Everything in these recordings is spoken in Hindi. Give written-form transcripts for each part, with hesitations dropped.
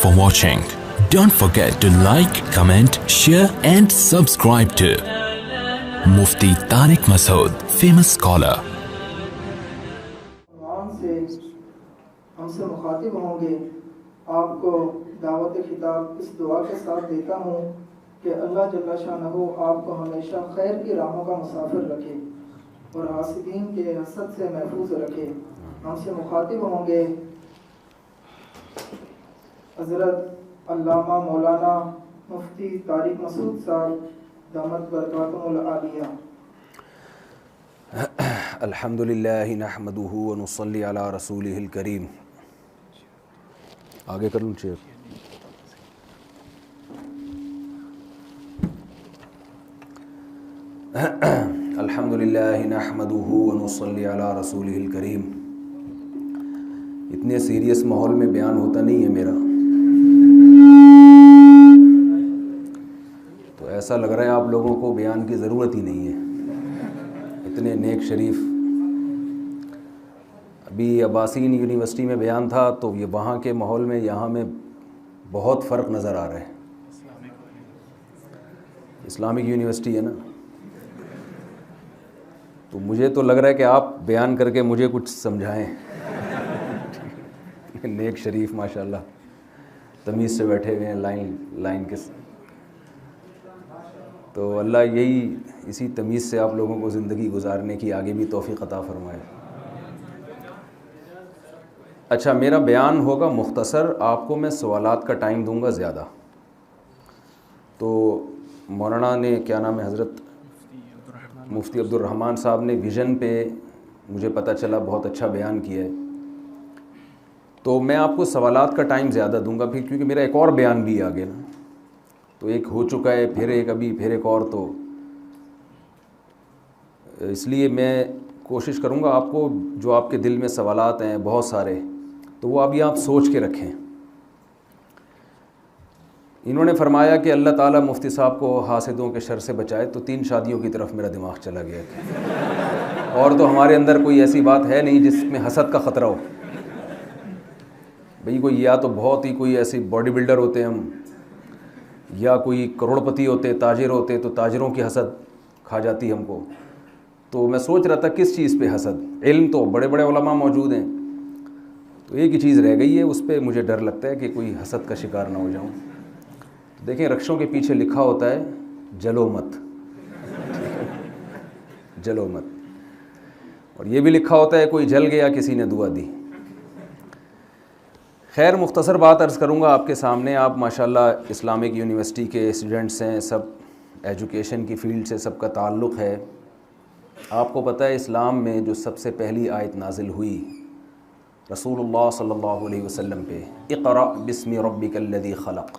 for watching. Don't forget to like, comment, share and subscribe to Mufti Tariq Masood, famous scholar. हमसे मुखातिब होंगे, आपको दावत खिताब इस दुआ के साथ देता हूँ कि अल्लाह जल्ला शानहू आपको हमेशा खैर की राहों का मुसाफिर रखे और हासिदीन के हसद से महफूज रखे। हमसे मुखातिब होंगे हज़रत अल्लामा मौलाना मुफ्ती तारिक मसूद साहब दामत बरकातुहुल आलिया। अल्हम्दुलिल्लाहि नहमदुहु व नुसल्ली अला रसूलिहिल करीम। आगे कर लूँ चेयर। अल्हम्दुलिल्लाहि नहमदुहु व नुसल्ली अला रसूलिहिल करीम। इतने सीरियस माहौल में बयान होता नहीं है मेरा, तो ऐसा लग रहा है आप लोगों को बयान की ज़रूरत ही नहीं है। इतने नेक शरीफ। अभी अब्बासीन यूनिवर्सिटी में बयान था तो ये वहाँ के माहौल में यहाँ में बहुत फ़र्क नज़र आ रहा है। इस्लामिक यूनिवर्सिटी है ना, तो मुझे तो लग रहा है कि आप बयान करके मुझे कुछ समझाएं। नेक शरीफ माशाल्लाह तमीज़ से बैठे हुए हैं लाइन के। तो अल्लाह यही इसी तमीज़ से आप लोगों को ज़िंदगी गुजारने की आगे भी तौफ़ीक़ अता फ़रमाए। अच्छा, मेरा बयान होगा मुख्तसर, आपको मैं सवालात का टाइम दूंगा ज़्यादा। तो मौलाना ने क्या नाम है, हज़रत मुफ्ती अब्दुल रहमान साहब ने विज़न पे मुझे पता चला बहुत अच्छा बयान किया है, तो मैं आपको सवालात का टाइम ज़्यादा दूंगा फिर, क्योंकि मेरा एक और बयान भी आगे ना, तो एक हो चुका है, फिर एक अभी, फिर एक और, तो इसलिए मैं कोशिश करूंगा आपको जो आपके दिल में सवालात हैं बहुत सारे, तो वो अभी आप सोच के रखें। इन्होंने फरमाया कि अल्लाह ताला मुफ्ती साहब को हासिदों के शर से बचाए, तो 3 शादियों की तरफ मेरा दिमाग चला गया। और तो हमारे अंदर कोई ऐसी बात है नहीं जिसमें हसद का ख़तरा हो भाई। कोई या तो बहुत ही कोई ऐसी बॉडी बिल्डर होते हैं हम, या कोई करोड़पति होते, ताजिर होते, तो ताजिरों की हसद खा जाती हमको। तो मैं सोच रहा था किस चीज़ पे हसद। इल्म तो बड़े बड़े उलमा मौजूद हैं, तो एक ही चीज़ रह गई है, उस पर मुझे डर लगता है कि कोई हसद का शिकार ना हो जाऊं। तो देखें, रक्षों के पीछे लिखा होता है जलो मत, जलो मत, और ये भी लिखा होता है कोई जल गया किसी ने दुआ दी। खैर, मुख्तसर बात अर्ज़ करूँगा आपके सामने। आप माशाल्लाह इस्लामिक यूनिवर्सिटी के स्टूडेंट्स हैं, सब एजुकेशन की फ़ील्ड से सबका ताल्लुक़ है। आपको पता है इस्लाम में जो सबसे पहली आयत नाजिल हुई रसूलुल्लाह सल्लल्लाहु अलैहि वसल्लम पे, इक़रा बिस्मि रब्बिकल्लज़ी खलक़,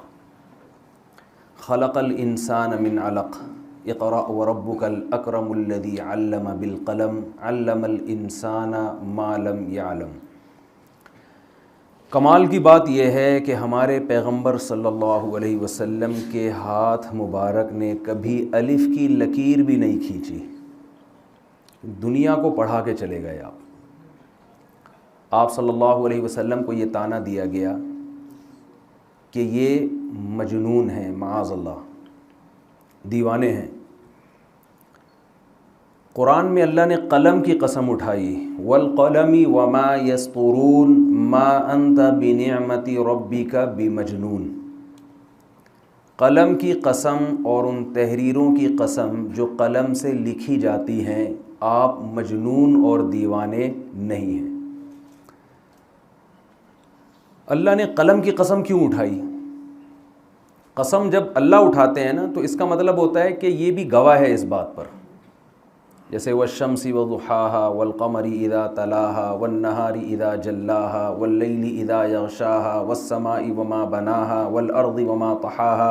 खलक़ल इंसान मिन अलक़, इक़रा व रब्बुकल अकरमुल्लज़ी अल्लम बिल क़लम, अल्लमल इंसाना मा लम यअलम। कमाल की बात यह है कि हमारे पैगंबर सल्लल्लाहु अलैहि वसल्लम के हाथ मुबारक ने कभी अलिफ़ की लकीर भी नहीं खींची। दुनिया को पढ़ा के चले गए आप सल्लल्लाहु अलैहि वसल्लम को ये ताना दिया गया कि ये मजनून हैं, माअज़ल्लाह, दीवाने हैं। कुरान में अल्लाह ने कलम की कसम उठाई, वल क़लमी वमा यस्तुरून मा अंता बिनिअमति रब्बिका बिमजनून। कलम की कसम और उन तहरीरों की कसम जो कलम से लिखी जाती हैं, आप मजनून और दीवाने नहीं हैं। अल्लाह ने कलम की कसम क्यों उठाई? कसम जब अल्लाह उठाते हैं ना, तो इसका मतलब होता है कि ये भी गवाह है इस बात पर। जैसे वश्शम्सी वज़ुहाहा वल्क़मरी इज़ा तलाहा वन्नहारी इज़ा जल्लाहा वल्लैली इज़ा यग़शाहा वस्समाई वमा बनाहा वल्अर्ज़ि वमा तहाहा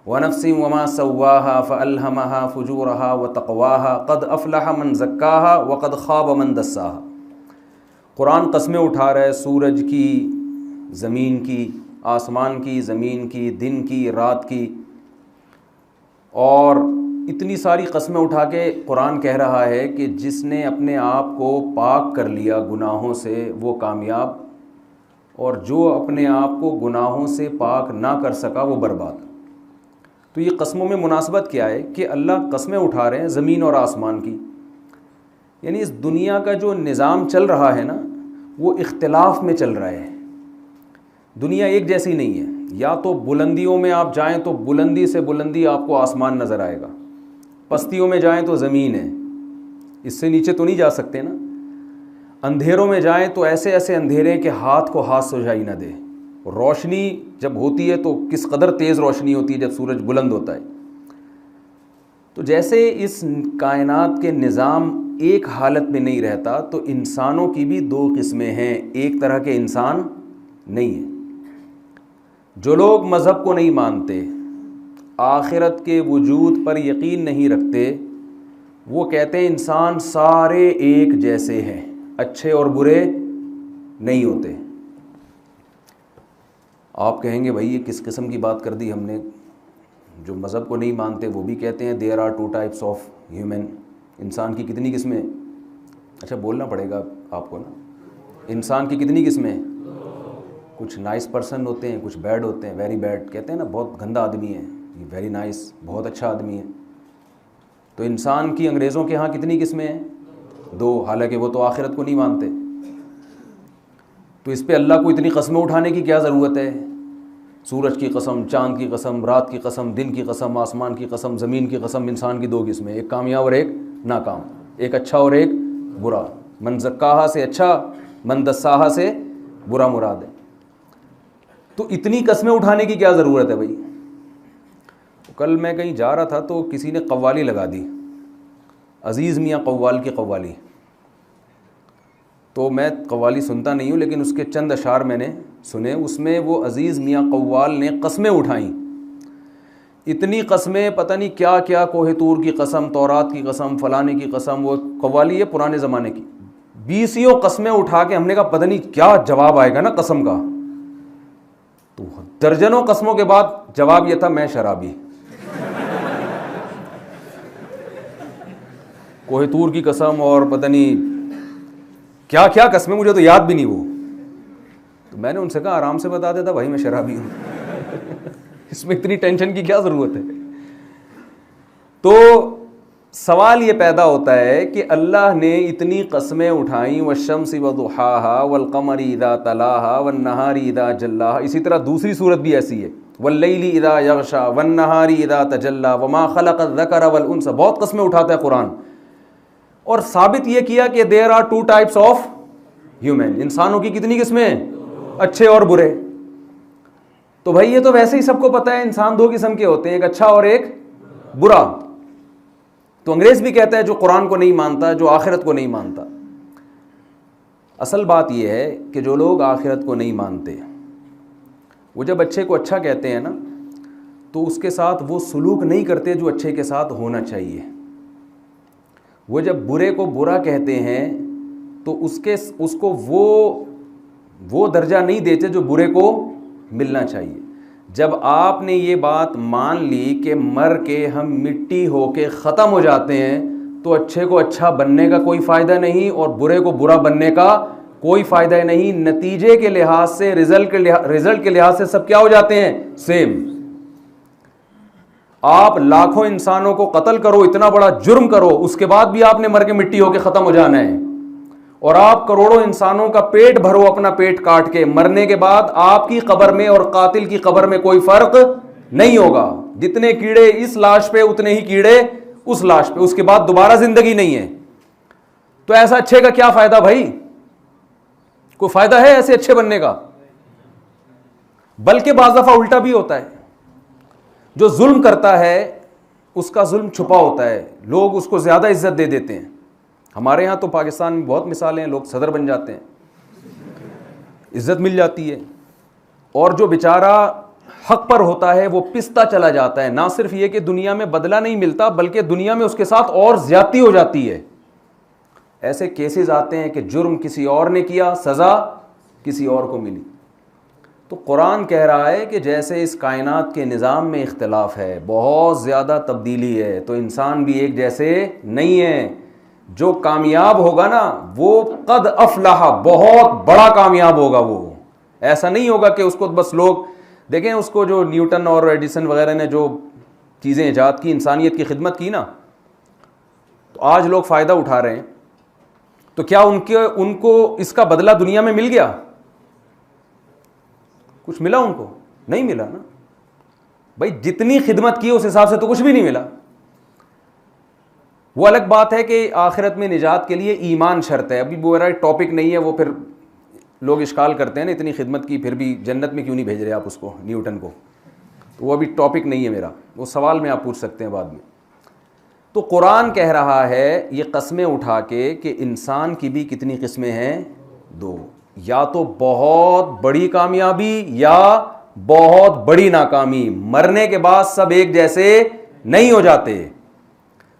वनफ्सिन वमा सव्वाहा फ़अल्हमहा फ़ुजूरहा व तक़वाहा क़द अफ़लह मन ज़क्काहा व क़द ख़ाब मन दस्साहा। कुरान कस्में उठा रहा है सूरज की, ज़मीन की, आसमान की, ज़मीन की, दिन की, रात की, और इतनी सारी कस्में उठा के कुरान कह रहा है कि जिसने अपने आप को पाक कर लिया गुनाहों से वो कामयाब और जो अपने आप को गुनाहों से पाक ना कर सका वो बर्बाद। तो ये कस्मों में मुनासबत क्या है कि अल्लाह कस्में उठा रहे हैं ज़मीन और आसमान की, यानी इस दुनिया का जो निज़ाम चल रहा है ना वो इख्तिलाफ में चल रहा है। दुनिया एक जैसी नहीं है, या तो बुलंदियों में आप जाएं तो बुलंदी से बुलंदी आपको आसमान नज़र आएगा, पस्तियों में जाएं तो ज़मीन है, इससे नीचे तो नहीं जा सकते ना। अंधेरों में जाएं तो ऐसे ऐसे अंधेरे के हाथ को हाथ सुझाई ना दे। रोशनी जब होती है तो किस कदर तेज़ रोशनी होती है जब सूरज बुलंद होता है। तो जैसे इस कायनात के निज़ाम एक हालत में नहीं रहता, तो इंसानों की भी दो किस्में हैं, एक तरह के इंसान नहीं है। जो लोग मज़हब को नहीं मानते, आखिरत के वजूद पर यकीन नहीं रखते, वो कहते हैं इंसान सारे एक जैसे हैं, अच्छे और बुरे नहीं होते। आप कहेंगे भाई ये किस किस्म की बात कर दी हमने। जो मज़हब को नहीं मानते वो भी कहते हैं there are two types of human, इंसान की कितनी किस्में। अच्छा बोलना पड़ेगा आपको ना, इंसान की कितनी किस्में। कुछ नाइस पर्सन होते हैं, कुछ बैड होते हैं, वेरी बैड। कहते हैं ना बहुत गंदा आदमी है, ये वेरी नाइस, बहुत अच्छा आदमी है। तो इंसान की अंग्रेज़ों के यहाँ कितनी किस्में हैं, दो, हालांकि वो तो आखिरत को नहीं मानते। तो इस पे अल्लाह को इतनी कस्में उठाने की क्या ज़रूरत है। सूरज की कसम, चाँद की कसम, रात की कसम, दिन की कसम, आसमान की कसम, ज़मीन की कसम। इंसान की दो किस्में, एक कामयाब और एक नाकाम, एक अच्छा और एक बुरा। मन ज़क्काहा से अच्छा, मन दस्साहा से बुरा मुराद है। तो इतनी कस्में उठाने की क्या ज़रूरत है भाई। तो कल मैं कहीं जा रहा था तो किसी ने कव्वाली लगा दी, अज़ीज़ मियाँ कव्वाल की कव्वाली। तो मैं कव्वाली सुनता नहीं हूँ, लेकिन उसके चंद अशार मैंने सुने। उसमें वो अज़ीज़ मियाँ कव्वाल ने कस्में उठाईं, इतनी कस्में, पता नहीं क्या क्या, कोहे तूर की कसम, तौरात की कसम, फ़लाने की कसम। वो कव्वाली है पुराने ज़माने की, 20 कस्में उठा के हमने कहा पता नहीं क्या जवाब आएगा ना कसम का। तो दर्जनों कस्मों के बाद जवाब ये था मैं शराबी। कोहे तूर की कसम और पता नहीं क्या क्या कस्में, मुझे तो याद भी नहीं वो। तो मैंने उनसे कहा आराम से बता देता भाई मैं शराबी हूँ। इसमें इतनी टेंशन की क्या ज़रूरत है। तो सवाल ये पैदा होता है कि अल्लाह ने इतनी कस्में उठाई, वश्शम्सी वदुहाहा वल्क़मरी इज़ा तलाहा वन्नहारी इज़ा जल्लाहा। इसी तरह दूसरी सूरत भी ऐसी है, वल्लैली इज़ा यग़शा वन्नहारी इज़ा तजल्ला वमा ख़लक़ज़्ज़करा वलउन्सा। बहुत कस्में उठाता है कुरान, और साबित ये किया कि there are two types of human, इंसानों की कितनी किस्में, अच्छे और बुरे। तो भाई ये तो वैसे ही सबको पता है, इंसान दो किस्म के होते हैं, एक अच्छा और एक बुरा। तो अंग्रेज भी कहता है जो कुरान को नहीं मानता, जो आखिरत को नहीं मानता। असल बात यह है कि जो लोग आखिरत को नहीं मानते, वो जब अच्छे को अच्छा कहते हैं ना, तो उसके साथ वो सलूक नहीं करते जो अच्छे के साथ होना चाहिए। वो जब बुरे को बुरा कहते हैं तो उसको वो दर्जा नहीं देते जो बुरे को मिलना चाहिए। जब आपने ये बात मान ली कि मर के हम मिट्टी होके ख़त्म हो जाते हैं, तो अच्छे को अच्छा बनने का कोई फ़ायदा नहीं और बुरे को बुरा बनने का कोई फ़ायदा नहीं। नतीजे के लिहाज से, रिज़ल्ट के लिहाज से सब क्या हो जाते हैं, सेम। आप लाखों इंसानों को कत्ल करो, इतना बड़ा जुर्म करो, उसके बाद भी आपने मर के मिट्टी होके ख़त्म हो जाना है। और आप करोड़ों इंसानों का पेट भरो, अपना पेट काट के, मरने के बाद आपकी कब्र में और कातिल की कब्र में कोई फर्क नहीं होगा। जितने कीड़े इस लाश पे उतने ही कीड़े उस लाश पे, उसके बाद दोबारा जिंदगी नहीं है। तो ऐसा अच्छे का क्या फायदा भाई, कोई फायदा है ऐसे अच्छे बनने का। बल्कि बाज़ दफा उल्टा भी होता है, जो जुल्म करता है उसका जुल्म छुपा होता है, लोग उसको ज्यादा इज्जत दे देते हैं। हमारे यहाँ तो पाकिस्तान में बहुत मिसालें हैं, लोग सदर बन जाते हैं, इज्जत मिल जाती है, और जो बेचारा हक पर होता है वो पिसता चला जाता है। ना सिर्फ ये कि दुनिया में बदला नहीं मिलता, बल्कि दुनिया में उसके साथ और ज्यादती हो जाती है। ऐसे केसेस आते हैं कि जुर्म किसी और ने किया, सज़ा किसी और को मिली। तो कुरान कह रहा है कि जैसे इस कायनात के निज़ाम में इख्तिलाफ है, बहुत ज़्यादा तब्दीली है, तो इंसान भी एक जैसे नहीं है। जो कामयाब होगा ना वो कद अफलाहा, बहुत बड़ा कामयाब होगा वो। ऐसा नहीं होगा कि उसको बस लोग देखें, उसको जो न्यूटन और एडिसन वगैरह ने जो चीज़ें ईजाद की, इंसानियत की खिदमत की ना, तो आज लोग फ़ायदा उठा रहे हैं। तो क्या उनको इसका बदला दुनिया में मिल गया? कुछ मिला उनको? नहीं मिला ना भाई। जितनी खिदमत की उस हिसाब से तो कुछ भी नहीं मिला। वो अलग बात है कि आखिरत में निजात के लिए ईमान शर्त है। अभी वो मेरा टॉपिक नहीं है, वो फिर लोग इश्काल करते हैं ना, इतनी खिदमत की फिर भी जन्नत में क्यों नहीं भेज रहे आप उसको, न्यूटन को। तो वो अभी टॉपिक नहीं है मेरा, वो सवाल में आप पूछ सकते हैं बाद में। तो कुरान कह रहा है ये कस्में उठा के कि इंसान की भी कितनी किस्में हैं? 2। या तो बहुत बड़ी कामयाबी या बहुत बड़ी नाकामी। मरने के बाद सब एक जैसे नहीं हो जाते।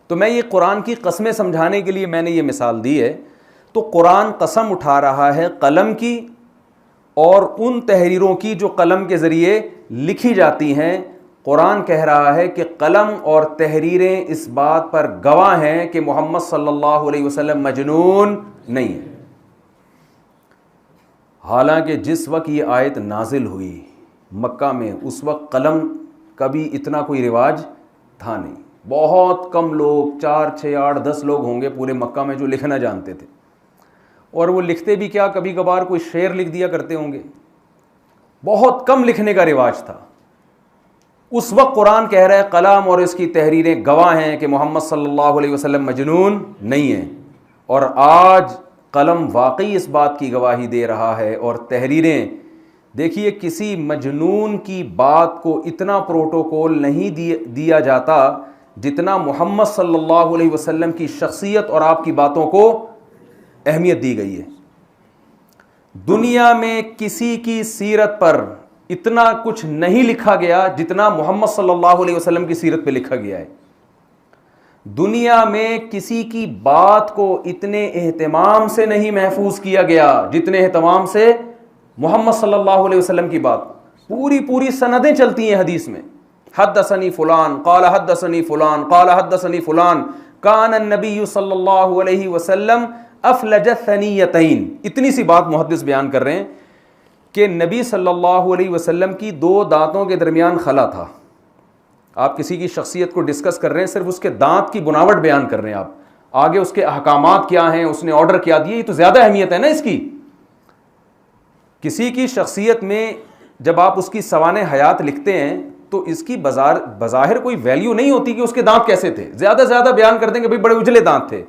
तो मैं ये कुरान की कस्में समझाने के लिए मैंने ये मिसाल दी है। तो कुरान कसम उठा रहा है कलम की और उन तहरीरों की जो कलम के ज़रिए लिखी जाती हैं। कुरान कह रहा है कि कलम और तहरीरें इस बात पर गवाह हैं कि मोहम्मद सल्लल्लाहु अलैहि वसल्लम मजनून नहीं है। हालांकि जिस वक्त ये आयत नाजिल हुई मक्का में, उस वक्त कलम का भी इतना कोई रिवाज था नहीं। बहुत कम लोग, 4, 6, 8, 10 लोग होंगे पूरे मक्का में जो लिखना जानते थे। और वो लिखते भी क्या, कभी कभार कोई शेर लिख दिया करते होंगे। बहुत कम लिखने का रिवाज था। उस वक्त कुरान कह रहा है कलाम और इसकी तहरीरें गवाह हैं कि मोहम्मद सल्लल्लाहु अलैहि वसल्लम मजनून नहीं है। और आज कलम वाकई इस बात की गवाही दे रहा है। और तहरीरें, देखिए किसी मजनून की बात को इतना प्रोटोकॉल नहीं दिया जाता जितना मोहम्मद सल्लल्लाहु अलैहि वसल्लम की शख्सियत और आपकी बातों को अहमियत दी गई है। दुनिया में किसी की सीरत पर इतना कुछ नहीं लिखा गया जितना मोहम्मद सल्लल्लाहु अलैहि वसल्लम की सीरत पे लिखा गया है। दुनिया में किसी की बात को इतने एहतमाम से नहीं महफूज किया गया जितने एहतमाम से मोहम्मद सल्लल्लाहु अलैहि वसल्लम की बात। पूरी सनदें चलती हैं हदीस में। हद्दसनी फुलान क़ाल हद्दसनी फुलान क़ाल हद्दसनी फुलान कान नबी सल्लल्लाहु अलैहि वसल्लम अफलज सनीयतैन। इतनी सी बात मुहद्दिस बयान कर रहे हैं कि नबी सल्लल्लाहु अलैहि वसल्लम की 2 दांतों के दरमियान खला था। आप किसी की शख्सियत को डिस्कस कर रहे हैं, सिर्फ उसके दांत की बुनावट बयान कर रहे हैं आप। आगे उसके अहकामात क्या हैं, उसने ऑर्डर क्या दिए, ये तो ज़्यादा अहमियत है ना इसकी। किसी की शख्सियत में जब आप उसकी सवाने हयात लिखते हैं तो इसकी बज़ाहिर कोई वैल्यू नहीं होती कि उसके दांत कैसे थे। ज़्यादा से ज़्यादा बयान कर देंगे भाई बड़े उजले दांत थे,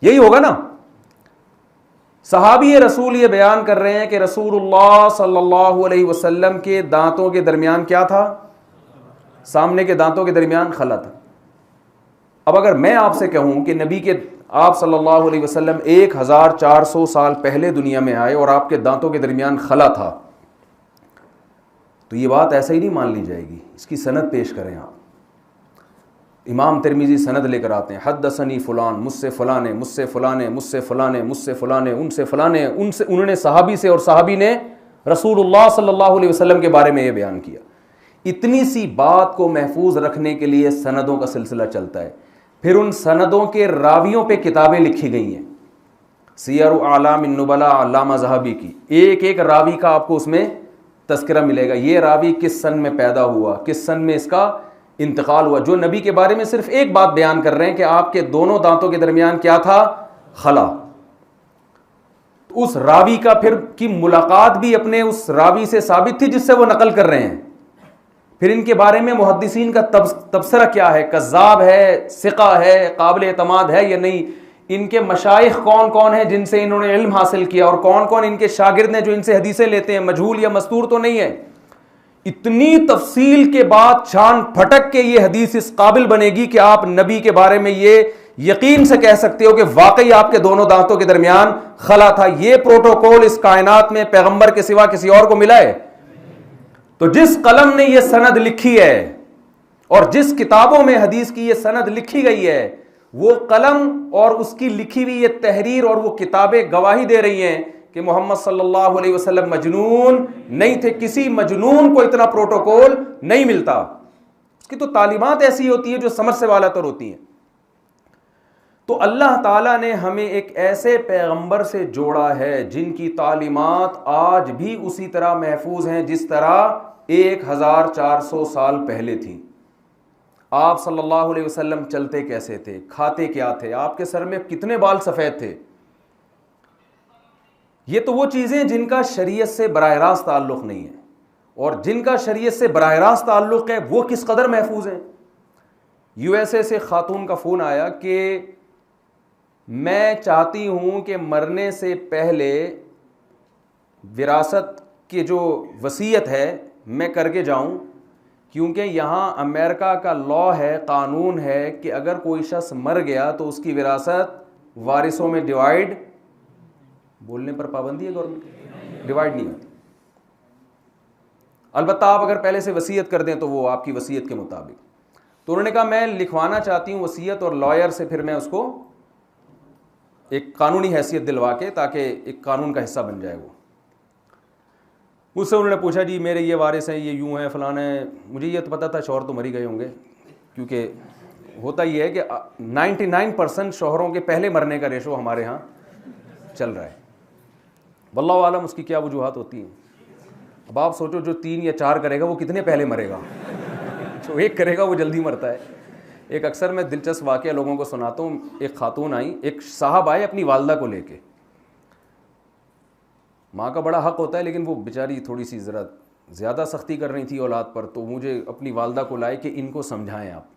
यही होगा ना। सहाबी रसूल ये बयान कर रहे हैं कि रसूलुल्लाह सल्लल्लाहु अलैहि वसल्लम के दांतों के दरमियान क्या था? सामने के दांतों के दरमियान खला था। अब अगर मैं आपसे कहूं कि नबी के आप सल्लल्लाहु अलैहि वसल्लम 1400 साल पहले दुनिया में आए और आपके दांतों के दरमियान खला था, तो ये बात ऐसे ही नहीं मान ली जाएगी। इसकी सनद पेश करें आप। इमाम तिरमिज़ी सनद लेकर आते हैं, हद्दसनी फ़ुलान, मुझसे फ़लाने, मुझसे फ़लाने, मुझसे फ़लाने, मुझसे फ़लाने, उनसे फ़लाने, उनसे, उन्होंने सहाबी से और सहाबी ने रसूलुल्लाह सल्लल्लाहु अलैहि वसल्लम के बारे में ये बयान किया। इतनी सी बात को महफूज रखने के लिए सनदों का सिलसिला चलता है। फिर उन सनदों के रावियों पे किताबें लिखी गई हैं। सियर आलाम नुबला अल्लामा ज़हाबी की एक एक रावी का आपको उसमें तज़किरा मिलेगा। ये रावी किस सन में पैदा हुआ, किस सन में इसका इंतकाल हुआ। जो नबी के बारे में सिर्फ एक बात बयान कर रहे हैं कि आपके दोनों दांतों के दरमियान क्या था? खला। उस रावी का फिर की मुलाकात भी अपने उस रावी से साबित थी जिससे वो नकल कर रहे हैं। फिर इनके बारे में मुहद्दिसीन का तबसरा क्या है? कज़्ज़ाब है, सिक़ा है, काबिल एतमाद है या नहीं? इनके मशाइख कौन कौन है जिनसे इन्होंने इल्म हासिल किया और कौन कौन इनके शागिर्द हैं जो इनसे हदीसें लेते हैं? मजहूल या मस्तूर तो नहीं है। इतनी तफसील के बाद छान फटक के ये हदीस इस काबिल बनेगी कि आप नबी के बारे में ये यकीन से कह सकते हो कि वाकई आपके दोनों दांतों के दरमियान खला था। ये प्रोटोकॉल इस कायनात में पैगंबर के सिवा किसी और को मिला है? तो जिस कलम ने यह सनद लिखी है और जिस किताबों में हदीस की यह सनद लिखी गई है, वो कलम और उसकी लिखी हुई ये तहरीर और वो किताबें गवाही दे रही हैं कि मोहम्मद सल्लल्लाहु अलैहि वसल्लम मजनून नहीं थे। किसी मजनून को इतना प्रोटोकॉल नहीं मिलता। उसकी तो तालीमात ऐसी होती है जो समझ से वाला तर होती हैं। तो अल्लाह ताला ने हमें एक ऐसे पैगंबर से जोड़ा है जिनकी तालीमात आज भी उसी तरह महफूज हैं जिस तरह 1400 साल पहले थी। आप सल्लल्लाहु अलैहि वसल्लम चलते कैसे थे, खाते क्या थे, आपके सर में कितने बाल सफ़ेद थे। ये तो वो चीज़ें जिनका शरीयत से बराह रास्त ताल्लुक़ नहीं है, और जिनका शरीयत से बराह रास्त ताल्लुक़ है वो किस कदर महफूज हैं। यूएसए से खातून का फ़ोन आया कि मैं चाहती हूँ कि मरने से पहले विरासत की जो वसीयत है मैं करके जाऊँ, क्योंकि यहाँ अमेरिका का लॉ है, कानून है कि अगर कोई शख्स मर गया तो उसकी विरासत वारिसों में डिवाइड, बोलने पर पाबंदी है गवर्नमेंट, डिवाइड नहीं होती। अलबत्ता आप अगर पहले से वसीयत कर दें तो वो आपकी वसीयत के मुताबिक। तो उन्होंने कहा मैं लिखवाना चाहती हूँ वसीयत, और लॉयर से फिर मैं उसको एक कानूनी हैसियत दिलवा के, ताकि एक कानून का हिस्सा बन जाए वो। मुझसे उन्होंने पूछा जी मेरे ये वारिस हैं, ये यूँ हैं, फलाना है। मुझे ये तो पता था शौहर तो मर ही गए होंगे, क्योंकि होता ये है कि 99% शौहरों के पहले मरने का रेशो हमारे यहाँ चल रहा है। वल्लाहु आलम उसकी क्या वजूहात होती हैं। अब आप सोचो जो 3 या 4 करेगा वो कितने पहले मरेगा, जो 1 करेगा वो जल्दी मरता है। एक अक्सर मैं दिलचस्प वाक़या लोगों को सुनाता हूँ। एक खातून आई, एक साहब आए अपनी वालदा को लेके। माँ का बड़ा हक़ होता है, लेकिन वो बेचारी थोड़ी सी ज़रा ज़्यादा सख्ती कर रही थी औलाद पर। तो मुझे अपनी वालदा को लाए कि इनको समझाएं आप,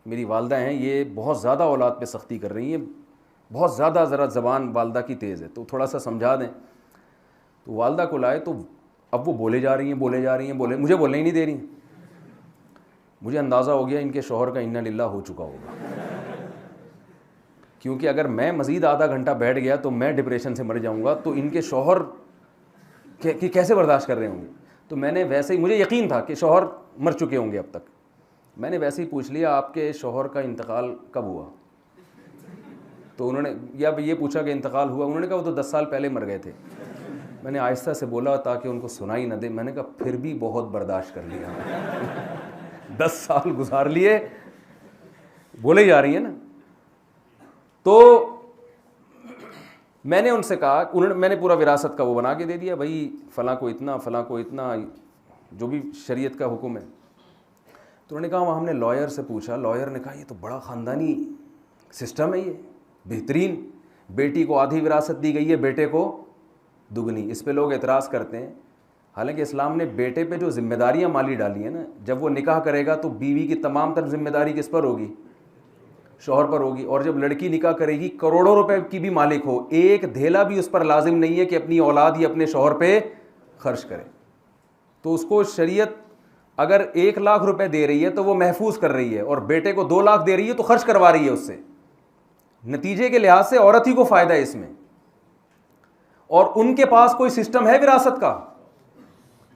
मेरी वालदा हैं, ये बहुत ज़्यादा औलाद पे सख्ती कर रही हैं, बहुत ज़्यादा ज़रा ज़बान वालदा की तेज़ है, तो थोड़ा सा समझा दें। तो वालदा को लाए तो अब वो बोले जा रही हैं, मुझे बोलने ही नहीं दे रही। मुझे अंदाज़ा हो गया इनके शौहर का इन्ना लिल्लाह हो चुका होगा, क्योंकि अगर मैं मज़ीद आधा घंटा बैठ गया तो मैं डिप्रेशन से मर जाऊंगा, तो इनके शौहर कैसे बर्दाश्त कर रहे होंगे। तो मैंने वैसे ही, मुझे यकीन था कि शौहर मर चुके होंगे अब तक, मैंने वैसे ही पूछ लिया आपके शौहर का इंतकाल कब हुआ। तो उन्होंने या ये पूछा कि इंतकाल हुआ, उन्होंने कहा वो तो 10 साल पहले मर गए थे। मैंने आहिस्ता से बोला ताकि उनको सुनाई न दे, मैंने कहा फिर भी बहुत बर्दाश्त कर लिया 10 साल गुजार लिए, बोले जा रही है ना। तो मैंने उनसे कहा, मैंने पूरा विरासत का वो बना के दे दिया, भाई फ़लाँ को इतना, फ़लाँ को इतना, जो भी शरीयत का हुक्म है। तो उन्होंने कहा वहाँ हमने लॉयर से पूछा, लॉयर ने कहा ये तो बड़ा ख़ानदानी सिस्टम है, ये बेहतरीन, बेटी को आधी विरासत दी गई है, बेटे को दुगनी। इस पे लोग एतराज़ करते हैं, हालांकि इस्लाम ने बेटे पे जो जिम्मेदारियां माली डाली हैं ना, जब वो निकाह करेगा तो बीवी की तमाम तर जिम्मेदारी किस पर होगी, शौहर पर होगी। और जब लड़की निकाह करेगी करोड़ों रुपए की भी मालिक हो, एक धेला भी उस पर लाजिम नहीं है कि अपनी औलाद या अपने शौहर पे खर्च करे। तो उसको शरीयत अगर 1 लाख रुपए दे रही है तो वो महफूज कर रही है, और बेटे को 2 लाख दे रही है तो खर्च करवा रही है उससे। नतीजे के लिहाज से औरत ही को फ़ायदा है इसमें। और उनके पास कोई सिस्टम है विरासत का,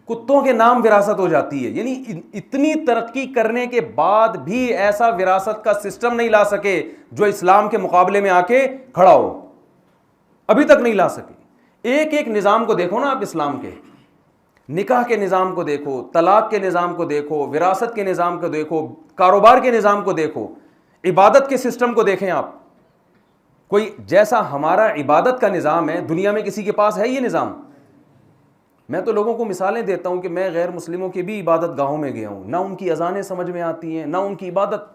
कुत्तों के नाम विरासत हो जाती है। यानी इतनी तरक्की करने के बाद भी ऐसा विरासत का सिस्टम नहीं ला सके जो इस्लाम के मुकाबले में आके खड़ा हो, अभी तक नहीं ला सके। एक एक निज़ाम को देखो ना आप, इस्लाम के निकाह के निज़ाम को देखो, तलाक के निज़ाम को देखो, विरासत के निज़ाम को देखो, कारोबार के निज़ाम को देखो, इबादत के सिस्टम को देखें आप। कोई जैसा हमारा इबादत का निज़ाम है दुनिया में किसी के पास है ये निज़ाम? मैं तो लोगों को मिसालें देता हूं कि मैं गैर मुस्लिमों के भी इबादत गाहों में गया हूं, ना उनकी अजानें समझ में आती हैं, ना उनकी इबादत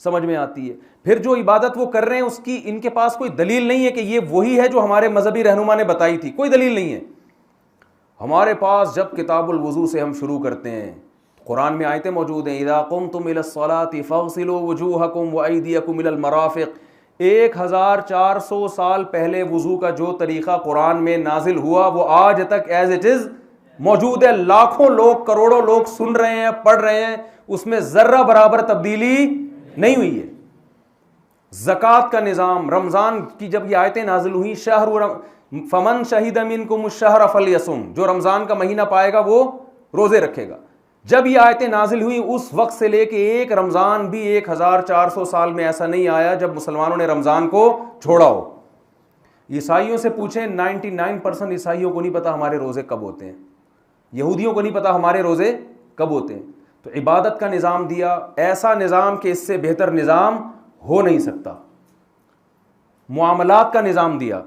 समझ में आती है। फिर जो इबादत वो कर रहे हैं उसकी इनके पास कोई दलील नहीं है कि ये वही है जो हमारे मजहबी रहनुमा ने बताई थी, कोई दलील नहीं है हमारे पास। जब किताबुल वुज़ू से हम शुरू करते हैं, कुरान में आयतें मौजूद हैं, इज़ा क़ुमतुम इलस्सलाति फ़ग़सिलू वुजूहकुम व अयदियकुम इलल मराफ़िक़। 1400 साल पहले वुज़ू का जो तरीक़ा कुरान में नाजिल हुआ वो आज तक एज इट इज़ मौजूद है। लाखों लोग, करोड़ों लोग सुन रहे हैं, पढ़ रहे हैं, उसमें ज़र्रा बराबर तब्दीली नहीं हुई है। ज़कात का निज़ाम, रमज़ान की जब ये आयतें नाजिल हुई, फमन शहीद मिनकुम शहर फलयसुम, जो रमज़ान का महीना पाएगा वो रोज़े रखेगा। जब ये आयतें नाजिल हुई उस वक्त से लेके एक रमज़ान भी 1400 साल में ऐसा नहीं आया जब मुसलमानों ने रमज़ान को छोड़ा हो। ईसाइयों से पूछें, 99% ईसाइयों को नहीं पता हमारे रोज़े कब होते हैं, यहूदियों को नहीं पता हमारे रोज़े कब होते हैं। तो इबादत का निज़ाम दिया, ऐसा निज़ाम कि इससे बेहतर निज़ाम हो नहीं सकता। मुआमलात का निज़ाम दिया।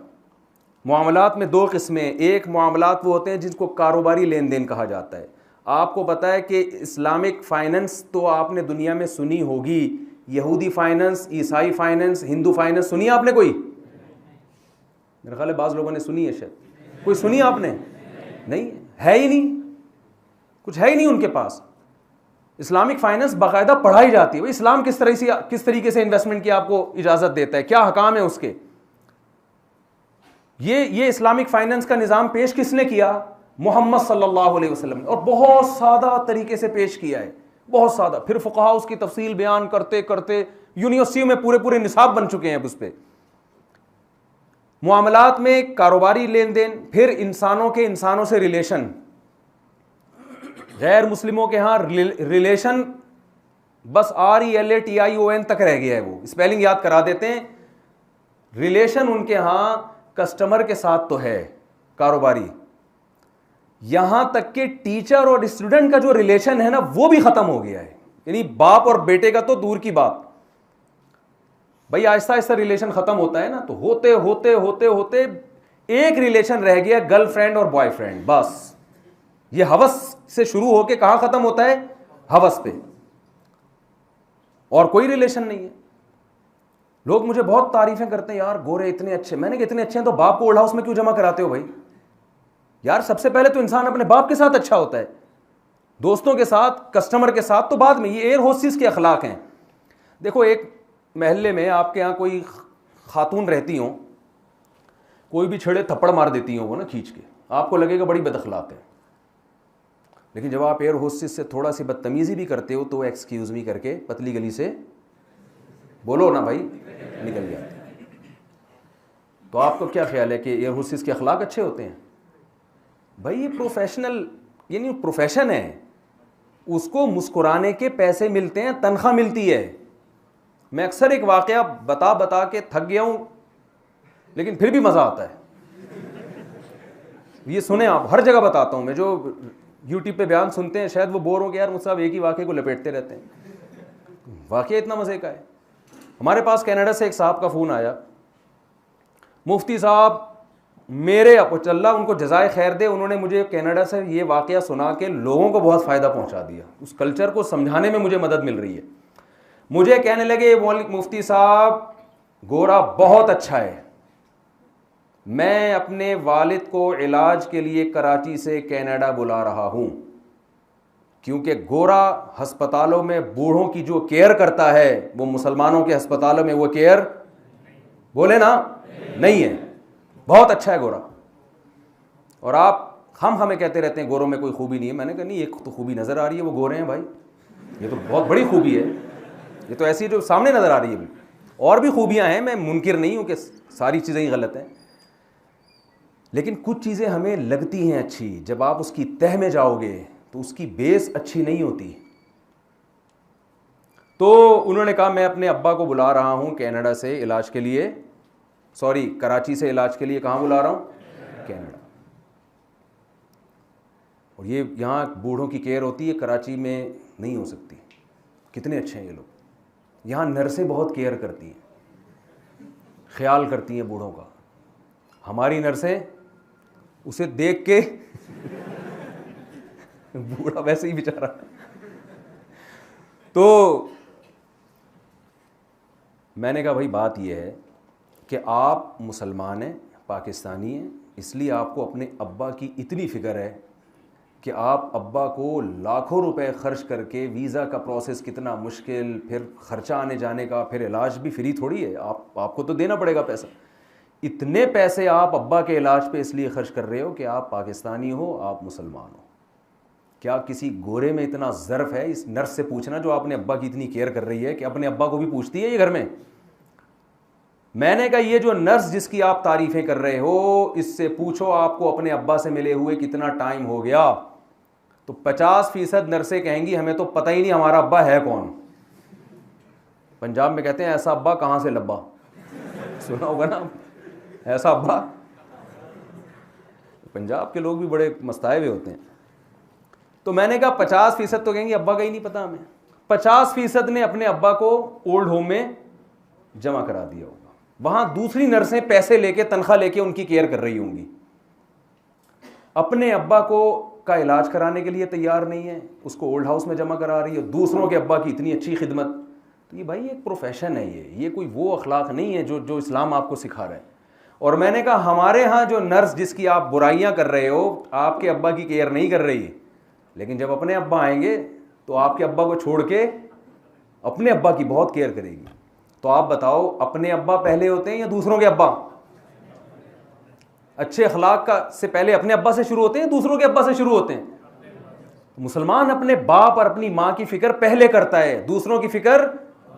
मुआमलात में दो किस्में, एक मुआमलात वो होते हैं जिनको कारोबारी लेन देन कहा जाता है। आपको पता है कि इस्लामिक फाइनेंस तो आपने दुनिया में सुनी होगी, यहूदी फाइनेंस, ईसाई फाइनेंस, हिंदू फाइनेंस, सुनी आपने कोई? मेरा ख्याल है बाज़ लोगों ने सुनी है, शायद कोई सुनी आपने? नहीं है ही नहीं, कुछ है ही नहीं उनके पास। इस्लामिक फाइनेंस बाकायदा पढ़ाई जाती है। भाई इस्लाम किस तरीके से इन्वेस्टमेंट की आपको इजाज़त देता है, क्या हकाम है उसके। ये इस्लामिक फाइनेंस का निज़ाम पेश किसने किया? मोहम्मद सल्लल्लाहु अलैहि वसल्लम ने, और बहुत सादा तरीके से पेश किया है, बहुत सादा। फिर फुक़हा उसकी तफसील बयान करते करते यूनिवर्सिटियों में पूरे पूरे निसाब बन चुके हैं अब उस पर। मुआमलात में कारोबारी लेन देन, फिर इंसानों के इंसानों से रिलेशन। गैर मुस्लिमों के यहाँ रिलेशन बस RELATION तक रह गया है, वो स्पेलिंग याद करा देते हैं। रिलेशन उनके यहाँ कस्टमर के साथ तो है कारोबारी, यहां तक कि टीचर और स्टूडेंट का जो रिलेशन है ना वो भी खत्म हो गया है। यानी बाप और बेटे का तो दूर की बात, भाई आहिस्ता आहिस्ता रिलेशन खत्म होता है ना, तो होते होते होते होते एक रिलेशन रह गया, गर्लफ्रेंड और बॉयफ्रेंड। बस ये हवस से शुरू होके कहां खत्म होता है? हवस पे, और कोई रिलेशन नहीं है। लोग मुझे बहुत तारीफें करते हैं, यार गोरे इतने अच्छे। मैंने कहा इतने अच्छे हैं तो बाप को ओल्ड हाउस में क्यों जमा कराते हो भाई? यार सबसे पहले तो इंसान अपने बाप के साथ अच्छा होता है, दोस्तों के साथ, कस्टमर के साथ तो बाद में। ये एयर होस्टेस के अखलाक हैं। देखो एक महल्ले में आपके यहाँ कोई खातून रहती हो, कोई भी छेड़े थप्पड़ मार देती हो वो ना खींच के, आपको लगेगा बड़ी बदअखलाक है। लेकिन जब आप एयर होस्टेस से थोड़ा सी बदतमीजी भी करते हो तो एक्सक्यूज मी करके पतली गली से बोलो ना भाई, निकल जाते। तो आपको क्या ख्याल है कि एयर होस्टेस के अखलाक अच्छे होते हैं? भाई ये प्रोफेशनल, यानी प्रोफेशन है, उसको मुस्कुराने के पैसे मिलते हैं, तनख्वाह मिलती है। मैं अक्सर एक वाकया बता के थक गया हूं, लेकिन फिर भी मज़ा आता है। ये सुने आप, हर जगह बताता हूं मैं। जो यूट्यूब पे बयान सुनते हैं शायद वो बोर हो गए, यार मुझसे आप एक ही वाकये को लपेटते रहते हैं। वाकया इतना मज़े का है। हमारे पास कनाडा से एक साहब का फ़ोन आया, मुफ्ती साहब मेरे अल्लाह उनको जज़ाए खैर दे, उन्होंने मुझे कनाडा से ये वाकया सुना के लोगों को बहुत फ़ायदा पहुंचा दिया, उस कल्चर को समझाने में मुझे मदद मिल रही है। मुझे कहने लगे मुफ्ती साहब गोरा बहुत अच्छा है, मैं अपने वालिद को इलाज के लिए कराची से कनाडा बुला रहा हूं, क्योंकि गोरा हस्पतालों में बूढ़ों की जो केयर करता है वो मुसलमानों के हस्पतालों में वो केयर, बोले ना, नहीं है। बहुत अच्छा है गोरा। और आप हम हमें कहते रहते हैं गोरों में कोई खूबी नहीं है। मैंने कहा नहीं, एक तो खूबी नज़र आ रही है, वो गोरे हैं भाई, ये तो बहुत बड़ी खूबी है, ये तो ऐसी जो सामने नज़र आ रही है। और भी खूबियाँ हैं, मैं मुनकिर नहीं हूँ कि सारी चीज़ें ही गलत हैं, लेकिन कुछ चीज़ें हमें लगती हैं अच्छी, जब आप उसकी तह में जाओगे तो उसकी बेस अच्छी नहीं होती। तो उन्होंने कहा मैं अपने अब्बा को बुला रहा हूँ कनाडा से इलाज के लिए, सॉरी कराची से इलाज के लिए। कहाँ बुला रहा हूँ? कनाडा। और ये यहाँ बूढ़ों की केयर होती है, कराची में नहीं हो सकती। कितने अच्छे हैं ये लोग, यहाँ नर्सें बहुत केयर करती हैं, ख्याल करती हैं बूढ़ों का। हमारी नर्सें उसे देख के बूढ़ा वैसे ही बेचारा। तो मैंने कहा भाई बात यह है कि आप मुसलमान हैं, पाकिस्तानी हैं, इसलिए आपको अपने अब्बा की इतनी फ़िक्र है कि आप अब्बा को लाखों रुपए खर्च करके, वीज़ा का प्रोसेस कितना मुश्किल, फिर ख़र्चा आने जाने का, फिर इलाज भी फ्री थोड़ी है, आपको तो देना पड़ेगा पैसा। इतने पैसे आप अब्बा के इलाज पे इसलिए खर्च कर रहे हो कि आप पाकिस्तानी हो, आप मुसलमान हो। क्या किसी गोरे में इतना ज़र्फ है? इस नर्स से पूछना जो अपने अब्बा की इतनी केयर कर रही है, कि अपने अब्बा को भी पूछती है ये घर में। मैंने कहा ये जो नर्स जिसकी आप तारीफ़ें कर रहे हो, इससे पूछो आपको अपने अब्बा से मिले हुए कितना टाइम हो गया, तो 50% नर्सें कहेंगी हमें तो पता ही नहीं हमारा अब्बा है कौन। पंजाब में कहते हैं ऐसा अब्बा कहाँ से लब्बा, सुना होगा ना, ऐसा अब्बा। पंजाब के लोग भी बड़े मस्ताए हुए होते हैं। तो मैंने कहा 50% तो कहेंगे अब्बा का ही नहीं पता हमें। 50% ने अपने अब्बा को ओल्ड होम में जमा करा दिया होगा। वहां दूसरी नर्सें पैसे लेके, तनख्वाह लेके उनकी केयर कर रही होंगी। अपने अब्बा को का इलाज कराने के लिए तैयार नहीं है, उसको ओल्ड हाउस में जमा करा रही है, दूसरों के अब्बा की इतनी अच्छी खिदमत। तो ये भाई एक प्रोफेशन है, ये कोई वो अखलाक नहीं है जो इस्लाम आपको सिखा रहा है। और मैंने कहा हमारे यहाँ जो नर्स जिसकी आप बुराइयाँ कर रहे हो, आपके अब्बा की केयर नहीं कर रही, लेकिन जब अपने अब्बा आएंगे तो आपके अब्बा को छोड़ के अपने अब्बा की बहुत केयर करेगी। तो आप बताओ, अपने अब्बा पहले होते हैं या दूसरों के अब्बा? अच्छे अखलाक का से पहले अपने अब्बा से शुरू होते हैं, दूसरों के अब्बा से शुरू होते हैं। मुसलमान अपने बाप और अपनी माँ की फिक्र पहले करता है, दूसरों की फिक्र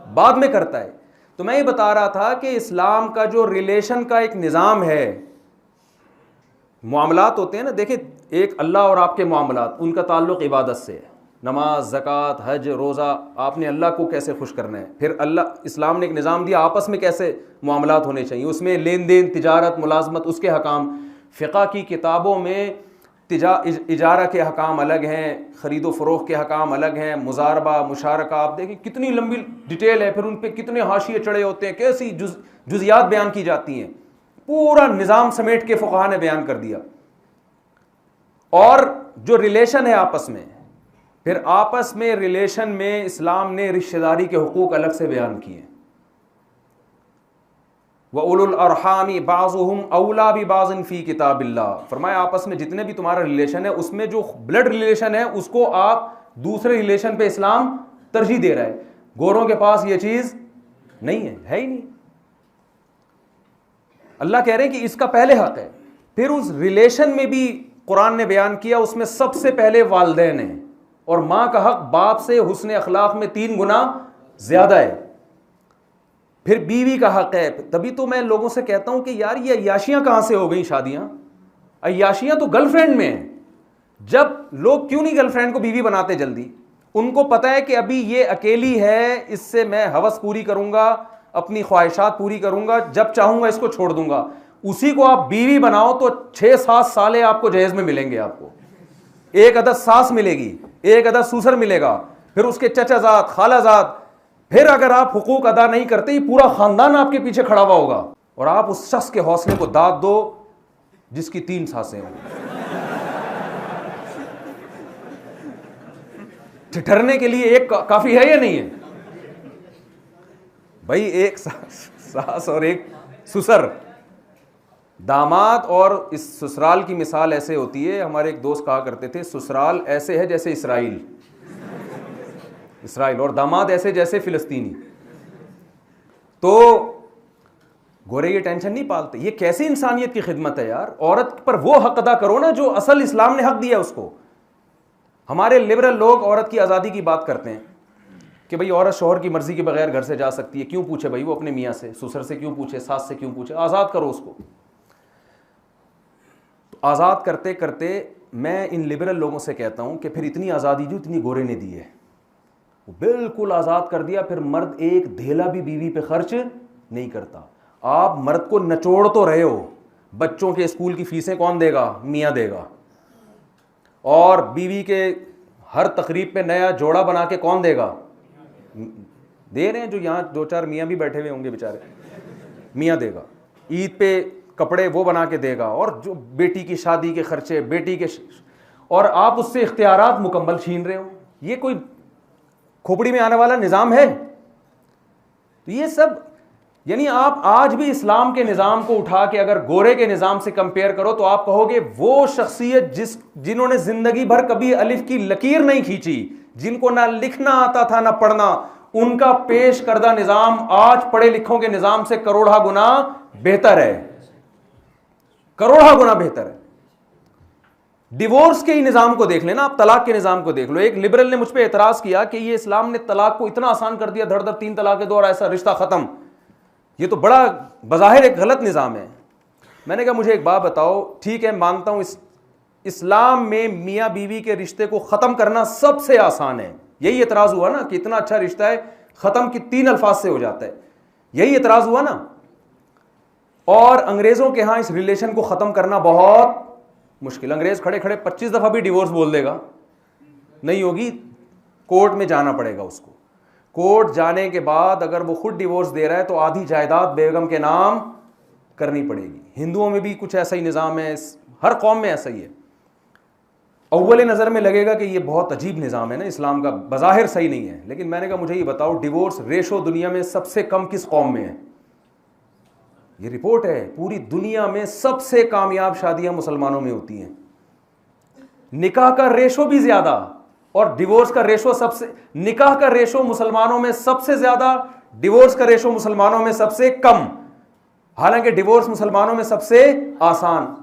बाद में करता है। तो मैं ये बता रहा था कि इस्लाम का जो रिलेशन का एक निज़ाम है, मामलात होते हैं ना, देखिए एक अल्लाह और आपके मामलात, उनका ताल्लुक़ इबादत से है। नमाज, ज़कात, हज, रोज़ा, आपने अल्लाह को कैसे खुश करना है। फिर इस्लाम ने एक निज़ाम दिया आपस में कैसे मामलात होने चाहिए, उसमें लेन देन, तिजारत, मुलाजमत, उसके हकाम। फ़िक़्ह की किताबों में इजारा के हकाम अलग हैं, ख़रीदो फ़रोख्त के हकाम अलग हैं, मुजारबा, मुशारका, आप देखिए कितनी लंबी डिटेल है, फिर उन पर कितने हाशिए चढ़े होते हैं, कैसी जुज़ियात बयान की जाती हैं, पूरा निज़ाम समेट के फ़ुक़हा ने बयान कर दिया। और जो रिलेशन है आपस में, फिर आपस में रिलेशन में इस्लाम ने रिश्तेदारी के हुकूक अलग से बयान किए। व उलुल अरहामी बाज़ुहुम औला बिबाज़िन फ़ी किताबिल्लाह, फरमाया आपस में जितने भी तुम्हारा रिलेशन है, उसमें जो ब्लड रिलेशन है उसको आप दूसरे रिलेशन पे इस्लाम तरजीह दे रहा है। गोरों के पास ये चीज़ नहीं है ही नहीं। अल्लाह कह रहे हैं कि इसका पहले हक है। फिर उस रिलेशन में भी कुरान ने बयान किया, उसमें सबसे पहले वालिदैन है, और माँ का हक बाप से हुस्न अखलाक में 3 गुना ज़्यादा है। फिर बीवी का हक है। तभी तो मैं लोगों से कहता हूं कि यार ये अय्याशियां कहां से हो गई शादियां? अय्याशियां तो गर्लफ्रेंड में हैं। जब लोग क्यों नहीं गर्लफ्रेंड को बीवी बनाते जल्दी? उनको पता है कि अभी ये अकेली है, इससे मैं हवस पूरी करूंगा, अपनी ख्वाहिशात पूरी करूंगा, जब चाहूंगा इसको छोड़ दूंगा। उसी को आप बीवी बनाओ तो 6-7 साले आपको जहेज में मिलेंगे। आपको एक अदद सास मिलेगी, एक अदद सूसर मिलेगा, फिर उसके चचाजाद, खालाजाद। फिर अगर आप हुकूक अदा नहीं करते, ही पूरा खानदान आपके पीछे खड़ा हुआ होगा। और आप उस शख्स के हौसले को दाद दो जिसकी 3 सासें हों। ठिठरने के लिए एक काफी है या नहीं है भाई? एक सास और एक ससुर, दामाद और इस ससुराल की मिसाल ऐसे होती है। हमारे एक दोस्त कहा करते थे, ससुराल ऐसे है जैसे इसराइल, और दामाद ऐसे जैसे फिलिस्तीनी। तो गोरे ये टेंशन नहीं पालते। ये कैसी इंसानियत की खिदमत है यार? औरत पर वो हक अदा करो ना जो असल इस्लाम ने हक दिया उसको। हमारे लिबरल लोग औरत की आज़ादी की बात करते हैं कि भाई औरत शौहर की मर्जी के बगैर घर से जा सकती है। क्यों पूछे भाई वो अपने मियाँ से, ससुर से क्यों पूछे, सास से क्यों पूछे? आज़ाद करो उसको। तो आज़ाद करते करते मैं इन लिबरल लोगों से कहता हूँ कि फिर इतनी आज़ादी जो इतनी गोरे ने दी है, वो बिल्कुल आज़ाद कर दिया, फिर मर्द एक धेला भी बीवी पे खर्च नहीं करता। आप मर्द को नचोड़ तो रहे हो, बच्चों के स्कूल की फीसें कौन देगा? मियाँ देगा। और बीवी के हर तकरीब पे नया जोड़ा बना के कौन देगा? दे रहे हैं जो यहाँ 2-4 मियाँ भी बैठे हुए होंगे बेचारे, मियाँ देगा। ईद पे कपड़े वो बना के देगा, और जो बेटी की शादी के खर्चे, बेटी के और आप उससे इख्तियारात मुकम्मल छीन रहे हो। ये कोई खोपड़ी में आने वाला निज़ाम है? तो ये सब, यानी आप आज भी इस्लाम के निज़ाम को उठा के अगर गोरे के निज़ाम से कंपेयर करो तो आप कहोगे वो शख्सियत जिन्होंने जिंदगी भर कभी अलिफ की लकीर नहीं खींची, जिनको ना लिखना आता था ना पढ़ना, उनका पेश करदा निज़ाम आज पढ़े लिखों के निज़ाम से करोड़ा गुना बेहतर है, करोड़ा गुना बेहतर है। डिवोर्स के ही निज़ाम को देख लेना, आप तलाक के निज़ाम को देख लो। एक लिबरल ने मुझ पर एतराज़ किया कि ये इस्लाम ने तलाक को इतना आसान कर दिया, धड़-धड़ 3 तलाक़ें दो और ऐसा रिश्ता ख़त्म। ये तो बड़ा बज़ाहिर एक गलत निज़ाम है। मैंने कहा मुझे एक बात बताओ, ठीक है मानता हूँ इस्लाम में मियाँ बीवी के रिश्ते को ख़त्म करना सबसे आसान है। यही एतराज़ हुआ ना कि इतना अच्छा रिश्ता है, ख़त्म की 3 अल्फाज से हो जाता है, यही एतराज़ हुआ ना। और अंग्रेज़ों के यहाँ इस रिलेशन को ख़त्म करना बहुत मुश्किल। अंग्रेज़ खड़े खड़े 25 दफ़ा भी डिवोर्स बोल देगा, नहीं होगी, कोर्ट में जाना पड़ेगा उसको। कोर्ट जाने के बाद अगर वो खुद डिवोर्स दे रहा है तो आधी जायदाद बेगम के नाम करनी पड़ेगी। हिंदुओं में भी कुछ ऐसा ही निज़ाम है, हर कौम में ऐसा ही है। अव्वल नज़र में लगेगा कि ये बहुत अजीब निज़ाम है ना इस्लाम का, बज़ाहिर सही नहीं है, लेकिन मैंने कहा मुझे ये बताओ डिवोर्स रेशो दुनिया में सबसे कम किस कौम में है? ये रिपोर्ट है, पूरी दुनिया में सबसे कामयाब शादियां मुसलमानों में होती हैं। निकाह का रेशो भी ज्यादा और डिवोर्स का रेशो सबसे, निकाह का रेशो मुसलमानों में सबसे ज्यादा, डिवोर्स का रेशो मुसलमानों में सबसे कम, हालांकि डिवोर्स मुसलमानों में सबसे आसान।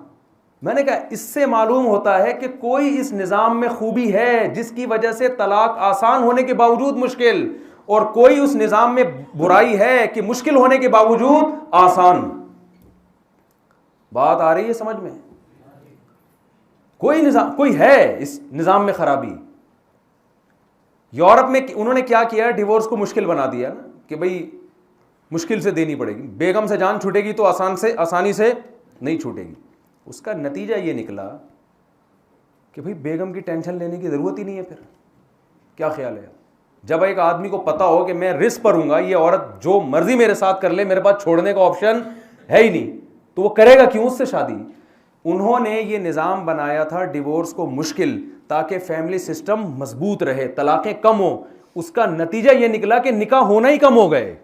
मैंने कहा इससे मालूम होता है कि कोई इस निजाम में खूबी है जिसकी वजह से तलाक आसान होने के बावजूद मुश्किल, और कोई उस निजाम में बुराई है कि मुश्किल होने के बावजूद आसान। बात आ रही है समझ में? कोई निजाम, कोई है इस निजाम में खराबी। यूरोप में उन्होंने क्या किया, डिवोर्स को मुश्किल बना दिया ना कि भाई मुश्किल से देनी पड़ेगी, बेगम से जान छूटेगी तो आसानी से नहीं छूटेगी। उसका नतीजा ये निकला कि भाई बेगम की टेंशन लेने की जरूरत ही नहीं है। फिर क्या ख्याल है, जब एक आदमी को पता हो कि मैं रिस्क पर हूंगा, ये औरत जो मर्जी मेरे साथ कर ले, मेरे पास छोड़ने का ऑप्शन है ही नहीं, तो वो करेगा क्यों उससे शादी? उन्होंने ये निज़ाम बनाया था डिवोर्स को मुश्किल, ताकि फैमिली सिस्टम मजबूत रहे, तलाक़ें कम हो। उसका नतीजा ये निकला कि निकाह होना ही कम हो गए।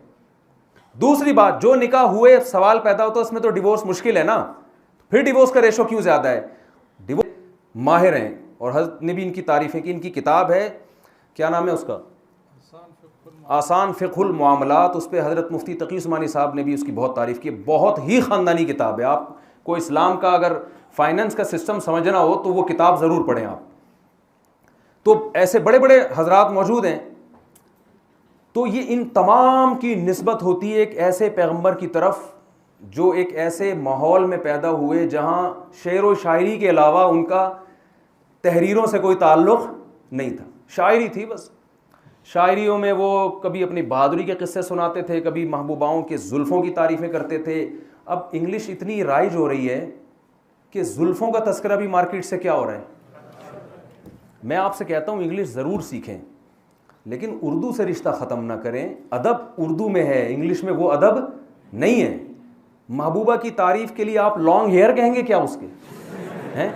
दूसरी बात, जो निकाह हुए सवाल पैदा होता है उसमें तो डिवोर्स मुश्किल है ना, फिर डिवोर्स का रेशो क्यों ज्यादा है? डिवोर्स माहिर हैं और हज़रत ने भी इनकी तारीफें की। इनकी किताब है, क्या नाम है उसका, आसान फ़िक़्हुल मुआमलात, उस पर हज़रत मुफ्ती तकी उस्मानी साहब ने भी उसकी बहुत तारीफ़ की। बहुत ही ख़ानदानी किताब है। आपको इस्लाम का अगर फाइनेंस का सिस्टम समझना हो तो वो किताब ज़रूर पढ़ें आप। तो ऐसे बड़े बड़े हजरात मौजूद हैं। तो ये इन तमाम की निस्बत होती है एक ऐसे पैगम्बर की तरफ जो एक ऐसे माहौल में पैदा हुए जहाँ शेर व शायरी के अलावा उनका तहरीरों से कोई ताल्लुक़ नहीं था। शायरी थी बस, शायरियों में वो कभी अपनी बहादुरी के किस्से सुनाते थे, कभी महबूबाओं के जुल्फ़ों की तारीफ़ें करते थे। अब इंग्लिश इतनी राइज हो रही है कि जुल्फ़ों का तस्करा भी मार्केट से क्या हो रहा है। मैं आपसे कहता हूँ इंग्लिश ज़रूर सीखें, लेकिन उर्दू से रिश्ता ख़त्म ना करें। अदब उर्दू में है, इंग्लिश में वो अदब नहीं है। महबूबा की तारीफ़ के लिए आप लॉन्ग हेयर कहेंगे क्या उसके हैं?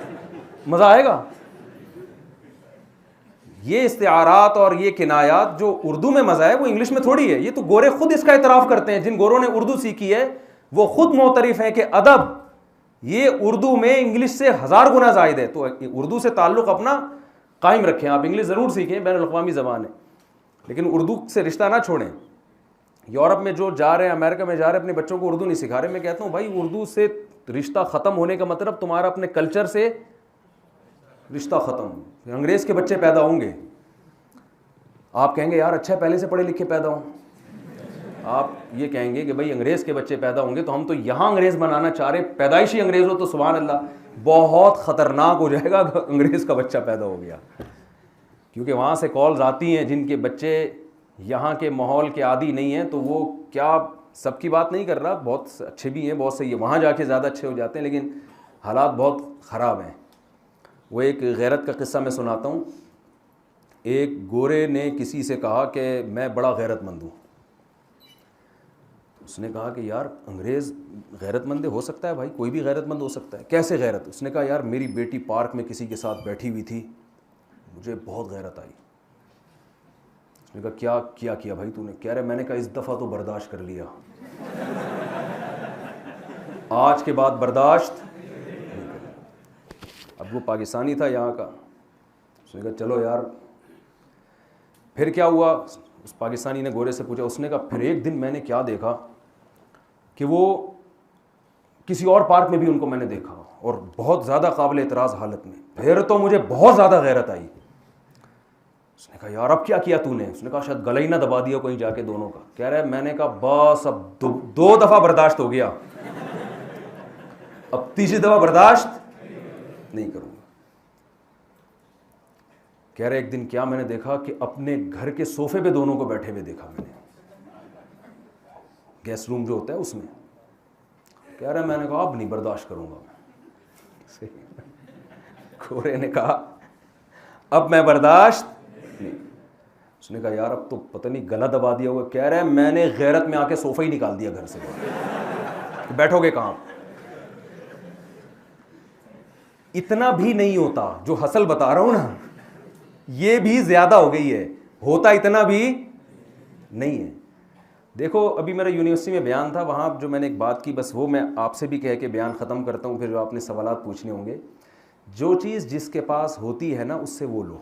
मज़ा आएगा? ये इस्तिआरात और ये किनायात जो उर्दू में मज़ा है वो इंग्लिश में थोड़ी है। ये तो गोरे खुद इसका इतराफ़ करते हैं। जिन गोरों ने उर्दू सीखी है वो खुद मोतरिफ हैं कि अदब ये उर्दू में इंग्लिश से 1000 गुना ज़ायद है। तो उर्दू से ताल्लुक़ अपना कायम रखें। आप इंग्लिश ज़रूर सीखें, बैनुल अक़वामी ज़बान है, लेकिन उर्दू से रिश्ता ना छोड़ें। यूरोप में जो जा रहे हैं, अमेरिका में जा रहे हैं, अपने बच्चों को उर्दू नहीं सिखा रहे। मैं कहता हूँ भाई उर्दू से रिश्ता ख़त्म होने का मतलब तुम्हारा अपने कल्चर से रिश्ता ख़त्म। फिर अंग्रेज़ के बच्चे पैदा होंगे, आप कहेंगे यार अच्छा पहले से पढ़े लिखे पैदा हों। आप ये कहेंगे कि भाई अंग्रेज़ के बच्चे पैदा होंगे तो हम तो यहाँ अंग्रेज़ बनाना चाह रहे, पैदाइशी अंग्रेज़ हो तो सुभान अल्लाह, बहुत ख़तरनाक हो जाएगा अंग्रेज़ का बच्चा पैदा हो गया। क्योंकि वहाँ से कॉल्स आती हैं जिनके बच्चे यहाँ के माहौल के आदी नहीं हैं, तो वो क्या, सबकी बात नहीं कर रहा, बहुत अच्छे भी हैं, बहुत सही है, वहाँ जाके ज़्यादा अच्छे हो जाते हैं, लेकिन हालात बहुत ख़राब हैं। वो एक गैरत का किस्सा मैं सुनाता हूँ। एक गोरे ने किसी से कहा कि मैं बड़ा गैरतमंद हूँ। उसने कहा कि यार अंग्रेज़ गैरतमंद हो सकता है भाई, कोई भी गैरतमंद हो सकता है, कैसे गैरत? उसने कहा यार मेरी बेटी पार्क में किसी के साथ बैठी हुई थी, मुझे बहुत गैरत आई। उसने कहा क्या किया भाई तूने? कह रहे मैंने कहा इस दफ़ा तो बर्दाश्त कर लिया, आज के बाद बर्दाश्त नहीं कर। अब वो पाकिस्तानी था यहाँ का। उसने कहा चलो यार, फिर क्या हुआ? उस पाकिस्तानी ने गोरे से पूछा। उसने कहा फिर एक दिन मैंने क्या देखा कि वो किसी और पार्क में भी उनको मैंने देखा और बहुत ज़्यादा काबिल एतराज़ हालत में। फिर तो मुझे बहुत ज़्यादा गैरत आई। उसने कहा यार अब क्या किया तूने? उसने कहा शायद गला ही ना दबा दिया कहीं जाके दोनों का। कह रहा है मैंने कहा बस अब दो दफ़ा बर्दाश्त हो गया, अब तीसरी दफ़ा बर्दाश्त नहीं करूँगा। कह रहे एक दिन क्या मैंने देखा कि अपने घर के सोफे पे दोनों को बैठे हुए देखा मैंने, गेस्ट रूम जो होता है उसमें। कह रहा है मैंने कहा अब नहीं बर्दाश्त करूँगा मैं। गोरे ने कहा अब मैं बर्दाश्त नहीं। उसने कहा यार अब तो पता नहीं गला दबा दिया हुआ। कह रहा है मैंने गैरत में आके सोफा ही निकाल दिया घर से। तो बैठोगे कहाँ? इतना भी नहीं होता जो हसल बता रहा हूं ना, ये भी ज्यादा हो गई है, होता इतना भी नहीं है। देखो अभी मेरा यूनिवर्सिटी में बयान था, वहाँ जो मैंने एक बात की, बस वो मैं आपसे भी कह के बयान ख़त्म करता हूँ, फिर जो आपने सवालात पूछने होंगे। जो चीज़ जिसके पास होती है ना उससे वो लो,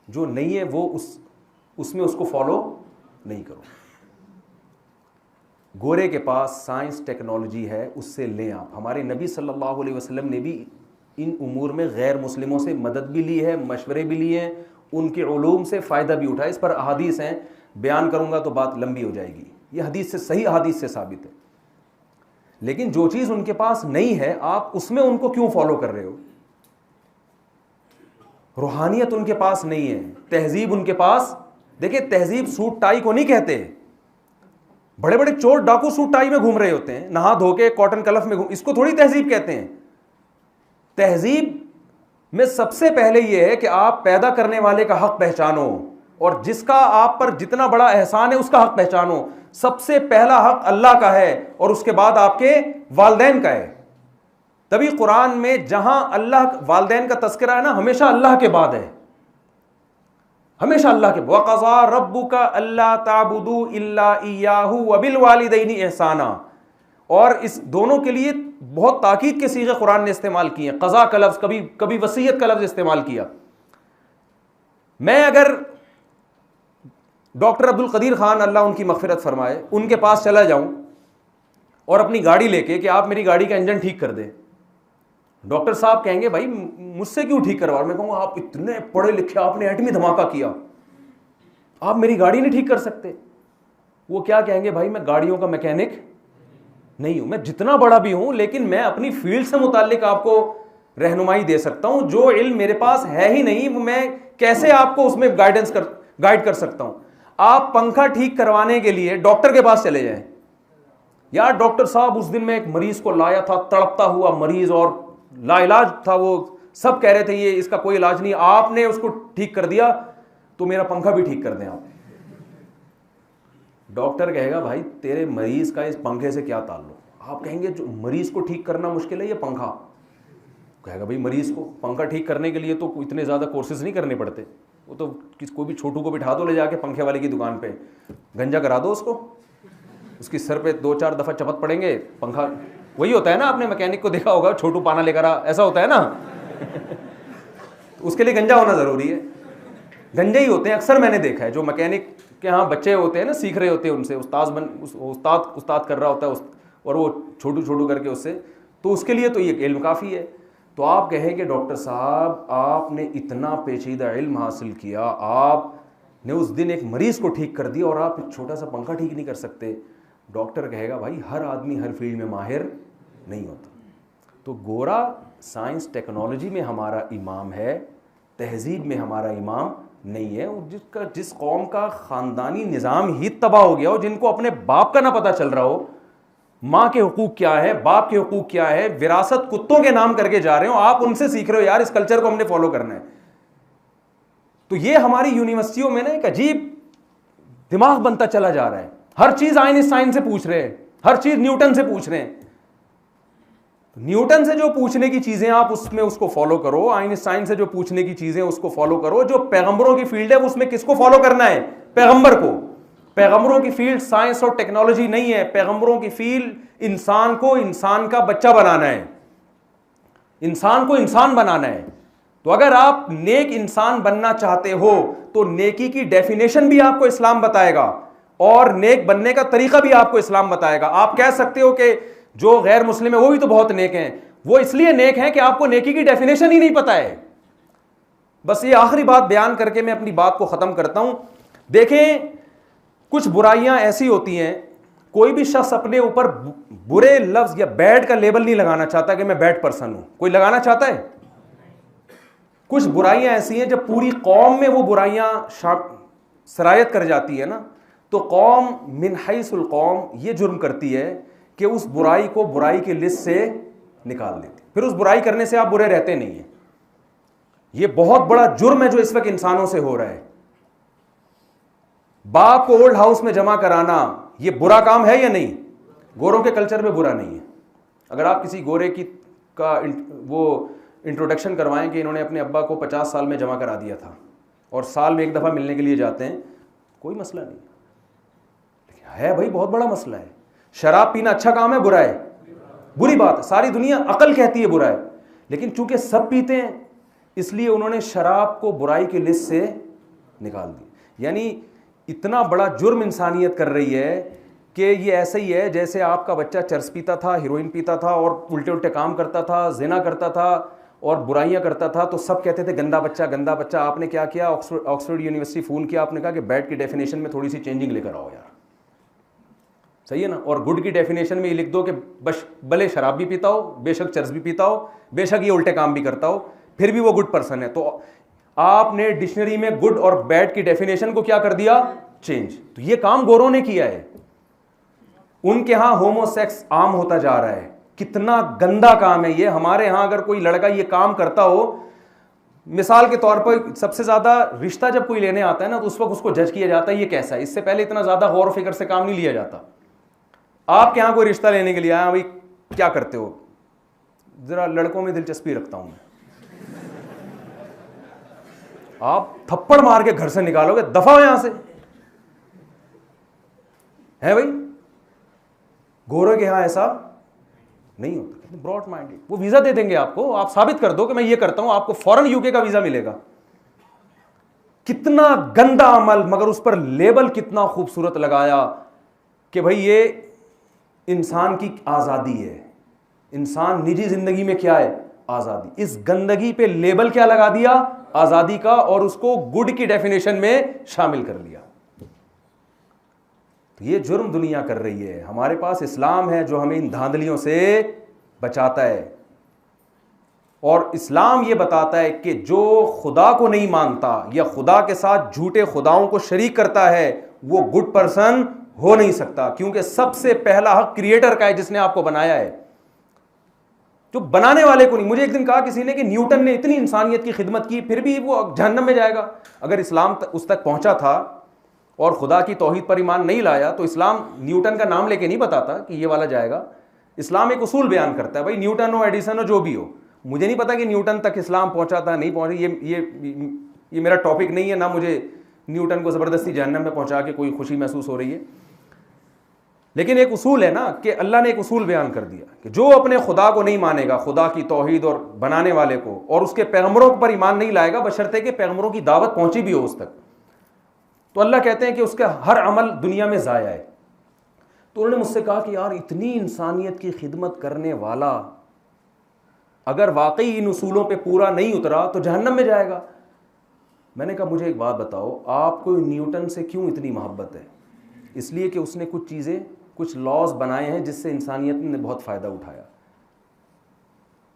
जो नहीं है वो उसमें उसको फॉलो नहीं करो। गोरे के पास साइंस टेक्नोलॉजी है, उससे लें आप। हमारे नबी सल्लल्लाहु अलैहि वसल्लम ने भी इन उमूर में गैर मुस्लिमों से मदद भी ली है, मशवरे भी लिए हैं, उनके उलूम से फ़ायदा भी उठाया। इस पर अहादीस हैं, बयान करूँगा तो बात लंबी हो जाएगी। ये हदीस से, सही हदीस से साबित है। लेकिन जो चीज़ उनके पास नहीं है आप उसमें उनको क्यों फॉलो कर रहे हो? रूहानियत उनके पास नहीं है, तहजीब उनके पास। देखिए तहजीब सूट टाई को नहीं कहते। बड़े बड़े चोर डाकू सूट टाई में घूम रहे होते हैं, नहा धो के कॉटन कलफ में इसको थोड़ी तहजीब कहते हैं। तहजीब में सबसे पहले यह है कि आप पैदा करने वाले का हक पहचानो, और जिसका आप पर जितना बड़ा एहसान है उसका हक पहचानो। सबसे पहला हक अल्लाह का है और उसके बाद आपके वालिदैन का है। तभी कुरान में जहां अल्लाह वालिदैन का तस्करा है ना, हमेशा अल्लाह के बाद है, हमेशा अल्लाह के। वक़ज़ा रब्बुका अल्ला ताबुदू इल्ला इय्याहु व बिल वालिदैनि इहसाना। और इस दोनों के लिए बहुत ताकीद के सीगे कुरान ने इस्तेमाल किए हैं। क़ज़ा का लफ्ज़, कभी कभी वसीयत का लफ्ज़ इस्तेमाल किया। मैं अगर डॉक्टर अब्दुल कदीर खान, अल्लाह उनकी मग़फ़िरत फरमाए, उनके पास चला जाऊं और अपनी गाड़ी लेके कि आप मेरी गाड़ी का इंजन ठीक कर दें, डॉक्टर साहब कहेंगे भाई मुझसे क्यों ठीक करवा। मैं कहूँगा आप इतने पढ़े लिखे, आपने एटमी धमाका किया, आप मेरी गाड़ी नहीं ठीक कर सकते। वो क्या कहेंगे, भाई मैं गाड़ियों का मैकेनिक नहीं हूं, मैं जितना बड़ा भी हूं लेकिन मैं अपनी फील्ड से मुताल्लिक आपको रहनुमाई दे सकता हूं। जो इल्म मेरे पास है ही नहीं, मैं कैसे आपको उसमें गाइड कर सकता हूं। आप पंखा ठीक करवाने के लिए डॉक्टर के पास चले जाएं। यार डॉक्टर साहब उस दिन मैं एक मरीज को लाया था, तड़पता हुआ मरीज, और लाइलाज था, वो सब कह रहे थे ये इसका कोई इलाज नहीं, आपने उसको ठीक कर दिया, तो मेरा पंखा भी ठीक कर दें आप। डॉक्टर कहेगा भाई तेरे मरीज का इस पंखे से क्या ताल्लुक। आप कहेंगे जो मरीज को ठीक करना मुश्किल है, ये पंखा। कहेगा भाई मरीज को पंखा ठीक करने के लिए तो इतने ज़्यादा कोर्सेज नहीं करने पड़ते, वो तो कोई भी छोटू को बिठा दो ले जाके पंखे वाले की दुकान पे, गंजा करा दो उसको, उसकी सर पे 2-4 दफ़ा चपत पड़ेंगे, पंखा। वही होता है ना, आपने मैकेनिक को देखा होगा, छोटू पाना लेकर आ, ऐसा होता है ना। उसके लिए गंजा होना ज़रूरी है। गंजे ही होते हैं अक्सर, मैंने देखा है। जो मैकेनिक के यहाँ बच्चे होते हैं ना, सीख रहे होते हैं, उनसे उस्ताद कर रहा होता है और वो छोटू करके उससे, तो उसके लिए तो ये इल्म काफ़ी है। तो आप कहें कि डॉक्टर साहब आपने इतना पेचीदा इल्म हासिल किया, आपने उस दिन एक मरीज़ को ठीक कर दिया और आप एक छोटा सा पंखा ठीक नहीं कर सकते। डॉक्टर कहेगा भाई हर आदमी हर फील्ड में माहिर नहीं होता। तो गोरा साइंस टेक्नोलॉजी में हमारा इमाम है, तहजीब में हमारा इमाम नहीं है। जिस कौम का ख़ानदानी निज़ाम ही तबाह हो गया हो, जिनको अपने बाप का ना पता चल रहा हो, माँ के हुकूक क्या है, बाप के हुकूक क्या है, विरासत कुत्तों के नाम करके जा रहे हो, आप उनसे सीख रहे हो यार इस कल्चर को हमने फॉलो करना है। तो ये हमारी यूनिवर्सिटियों में ना एक अजीब दिमाग बनता चला जा रहा है। हर चीज आइंस्टाइन से पूछ रहे हैं, हर चीज न्यूटन से पूछ रहे हैं। न्यूटन से जो पूछने की चीजें आप उसमें उसको फॉलो करो, आइंस्टाइन से जो पूछने की चीजें उसको फॉलो करो। जो पैगंबरों की फील्ड है उसमें किसको फॉलो करना है? पैगंबर को। पैगंबरों की फील्ड साइंस और टेक्नोलॉजी नहीं है। पैगंबरों की फील्ड इंसान को इंसान का बच्चा बनाना है, इंसान को इंसान बनाना है। तो अगर आप नेक इंसान बनना चाहते हो तो नेकी की डेफिनेशन भी आपको इस्लाम बताएगा और नेक बनने का तरीका भी आपको इस्लाम बताएगा। आप कह सकते हो कि जो गैर मुस्लिम है वो भी तो बहुत नेक हैं, वो इसलिए नेक हैं कि आपको नेकी की डेफिनेशन ही नहीं पता है। बस ये आखिरी बात बयान करके मैं अपनी बात को खत्म करता हूं। देखें, कुछ बुराइयां ऐसी होती हैं, कोई भी शख्स अपने ऊपर बुरे लफ्ज या बैड का लेबल नहीं लगाना चाहता कि मैं बैड पर्सन हूं। कोई लगाना चाहता है? कुछ बुराइयां ऐसी हैं जब पूरी कौम में वो बुराइयां सरायत कर जाती है ना, तो कौम मिन हैसुल कौम ये जुर्म करती है कि उस बुराई को बुराई की लिस्ट से निकाल देती। फिर उस बुराई करने से आप बुरे रहते नहीं हैं। ये बहुत बड़ा जुर्म है जो इस वक्त इंसानों से हो रहा है। बाप को ओल्ड हाउस में जमा कराना ये बुरा काम है या नहीं? गोरों के कल्चर में बुरा नहीं है। अगर आप किसी गोरे की का वो इंट्रोडक्शन करवाएं कि इन्होंने अपने अब्बा को 50 साल में जमा करा दिया था और साल में एक दफ़ा मिलने के लिए जाते हैं, कोई मसला नहीं है भाई, बहुत बड़ा मसला है। शराब पीना अच्छा काम है, बुरा है? बुरी बात है। सारी दुनिया अकल कहती है बुरा है, लेकिन चूंकि सब पीते हैं इसलिए उन्होंने शराब को बुराई की लिस्ट से निकाल दी। यानी इतना बड़ा जुर्म इंसानियत कर रही है कि ये ऐसा ही है जैसे आपका बच्चा चरस पीता था, हीरोइन पीता था और उल्टे उल्टे काम करता था, जिना करता था और बुराइयां करता था, तो सब कहते थे गंदा बच्चा गंदा बच्चा। आपने क्या किया? ऑक्सफोर्ड यूनिवर्सिटी फ़ोन किया, आपने कहा कि बैड की डेफिनेशन में थोड़ी सी चेंजिंग लेकर आओ यार, सही है ना? और गुड की डेफिनेशन में ये लिख दो कि बस भले शराब भी पीता हो, बेशक चरस भी पीता हो, बेशक ये उल्टे काम भी करता हो, फिर भी वो गुड पर्सन है। तो आपने डिक्शनरी में गुड और बैड की डेफिनेशन को क्या कर दिया? चेंज। तो ये काम गोरों ने किया है। उनके यहां होमोसेक्स आम होता जा रहा है। कितना गंदा काम है ये। हमारे यहां अगर कोई लड़का ये काम करता हो, मिसाल के तौर पर सबसे ज्यादा रिश्ता जब कोई लेने आता है ना, तो उस वक्त उसको जज किया जाता है ये कैसा है। इससे पहले इतना ज्यादा गौर फिक्र से काम नहीं लिया जाता। आपके यहां कोई रिश्ता लेने के लिए आया, भाई क्या करते हो? जरा लड़कों में दिलचस्पी रखता हूं मैं। आप थप्पड़ मार के घर से निकालोगे, दफा हो यहां से, है भाई? गोरों के यहां ऐसा नहीं होता, ब्रॉड माइंडेड। वो वीजा दे देंगे आपको, आप साबित कर दो कि मैं ये करता हूं, आपको फौरन यूके का वीजा मिलेगा। कितना गंदा अमल, मगर उस पर लेबल कितना खूबसूरत लगाया कि भाई ये इंसान की आजादी है। इंसान निजी जिंदगी में क्या है? आजादी। इस गंदगी पे लेबल क्या लगा दिया? आजादी का, और उसको गुड की डेफिनेशन में शामिल कर लिया। तो ये जुर्म दुनिया कर रही है। हमारे पास इस्लाम है जो हमें इन धांधलियों से बचाता है, और इस्लाम ये बताता है कि जो खुदा को नहीं मानता या खुदा के साथ झूठे खुदाओं को शरीक करता है वो गुड पर्सन हो नहीं सकता, क्योंकि सबसे पहला हक क्रिएटर का है जिसने आपको बनाया है, जो बनाने वाले को नहीं। मुझे एक दिन कहा किसी ने कि न्यूटन ने इतनी इंसानियत की खिदमत की फिर भी वो जहन्नम में जाएगा। अगर इस्लाम उस तक पहुंचा था और खुदा की तौहीद पर ईमान नहीं लाया तो इस्लाम न्यूटन का नाम लेके नहीं बताता कि ये वाला जाएगा। इस्लाम एक उसूल बयान करता है, भाई न्यूटन हो, एडिसन हो, जो भी हो। मुझे नहीं पता कि न्यूटन तक इस्लाम पहुंचा था नहीं पहुंचा, ये मेरा टॉपिक नहीं है, ना मुझे न्यूटन को ज़बरदस्ती जहन्नम में पहुंचा के कोई खुशी महसूस हो रही है। लेकिन एक उसूल है ना कि अल्लाह ने एक उसूल बयान कर दिया कि जो अपने खुदा को नहीं मानेगा, खुदा की तौहीद और बनाने वाले को, और उसके पैगंबरों पर ईमान नहीं लाएगा बशर्ते कि पैगंबरों की दावत पहुंची भी हो उस तक, तो अल्लाह कहते हैं कि उसका हर अमल दुनिया में ज़ाया है। तो उन्होंने मुझसे कहा कि यार इतनी इंसानियत की खिदमत करने वाला अगर वाकई इन उसूलों पे पूरा नहीं उतरा तो जहन्नम में जाएगा। मैंने कहा मुझे एक बात बताओ, आपको न्यूटन से क्यों इतनी मोहब्बत है? इसलिए कि उसने कुछ चीज़ें, कुछ लॉज बनाए हैं जिससे इंसानियत ने बहुत फ़ायदा उठाया।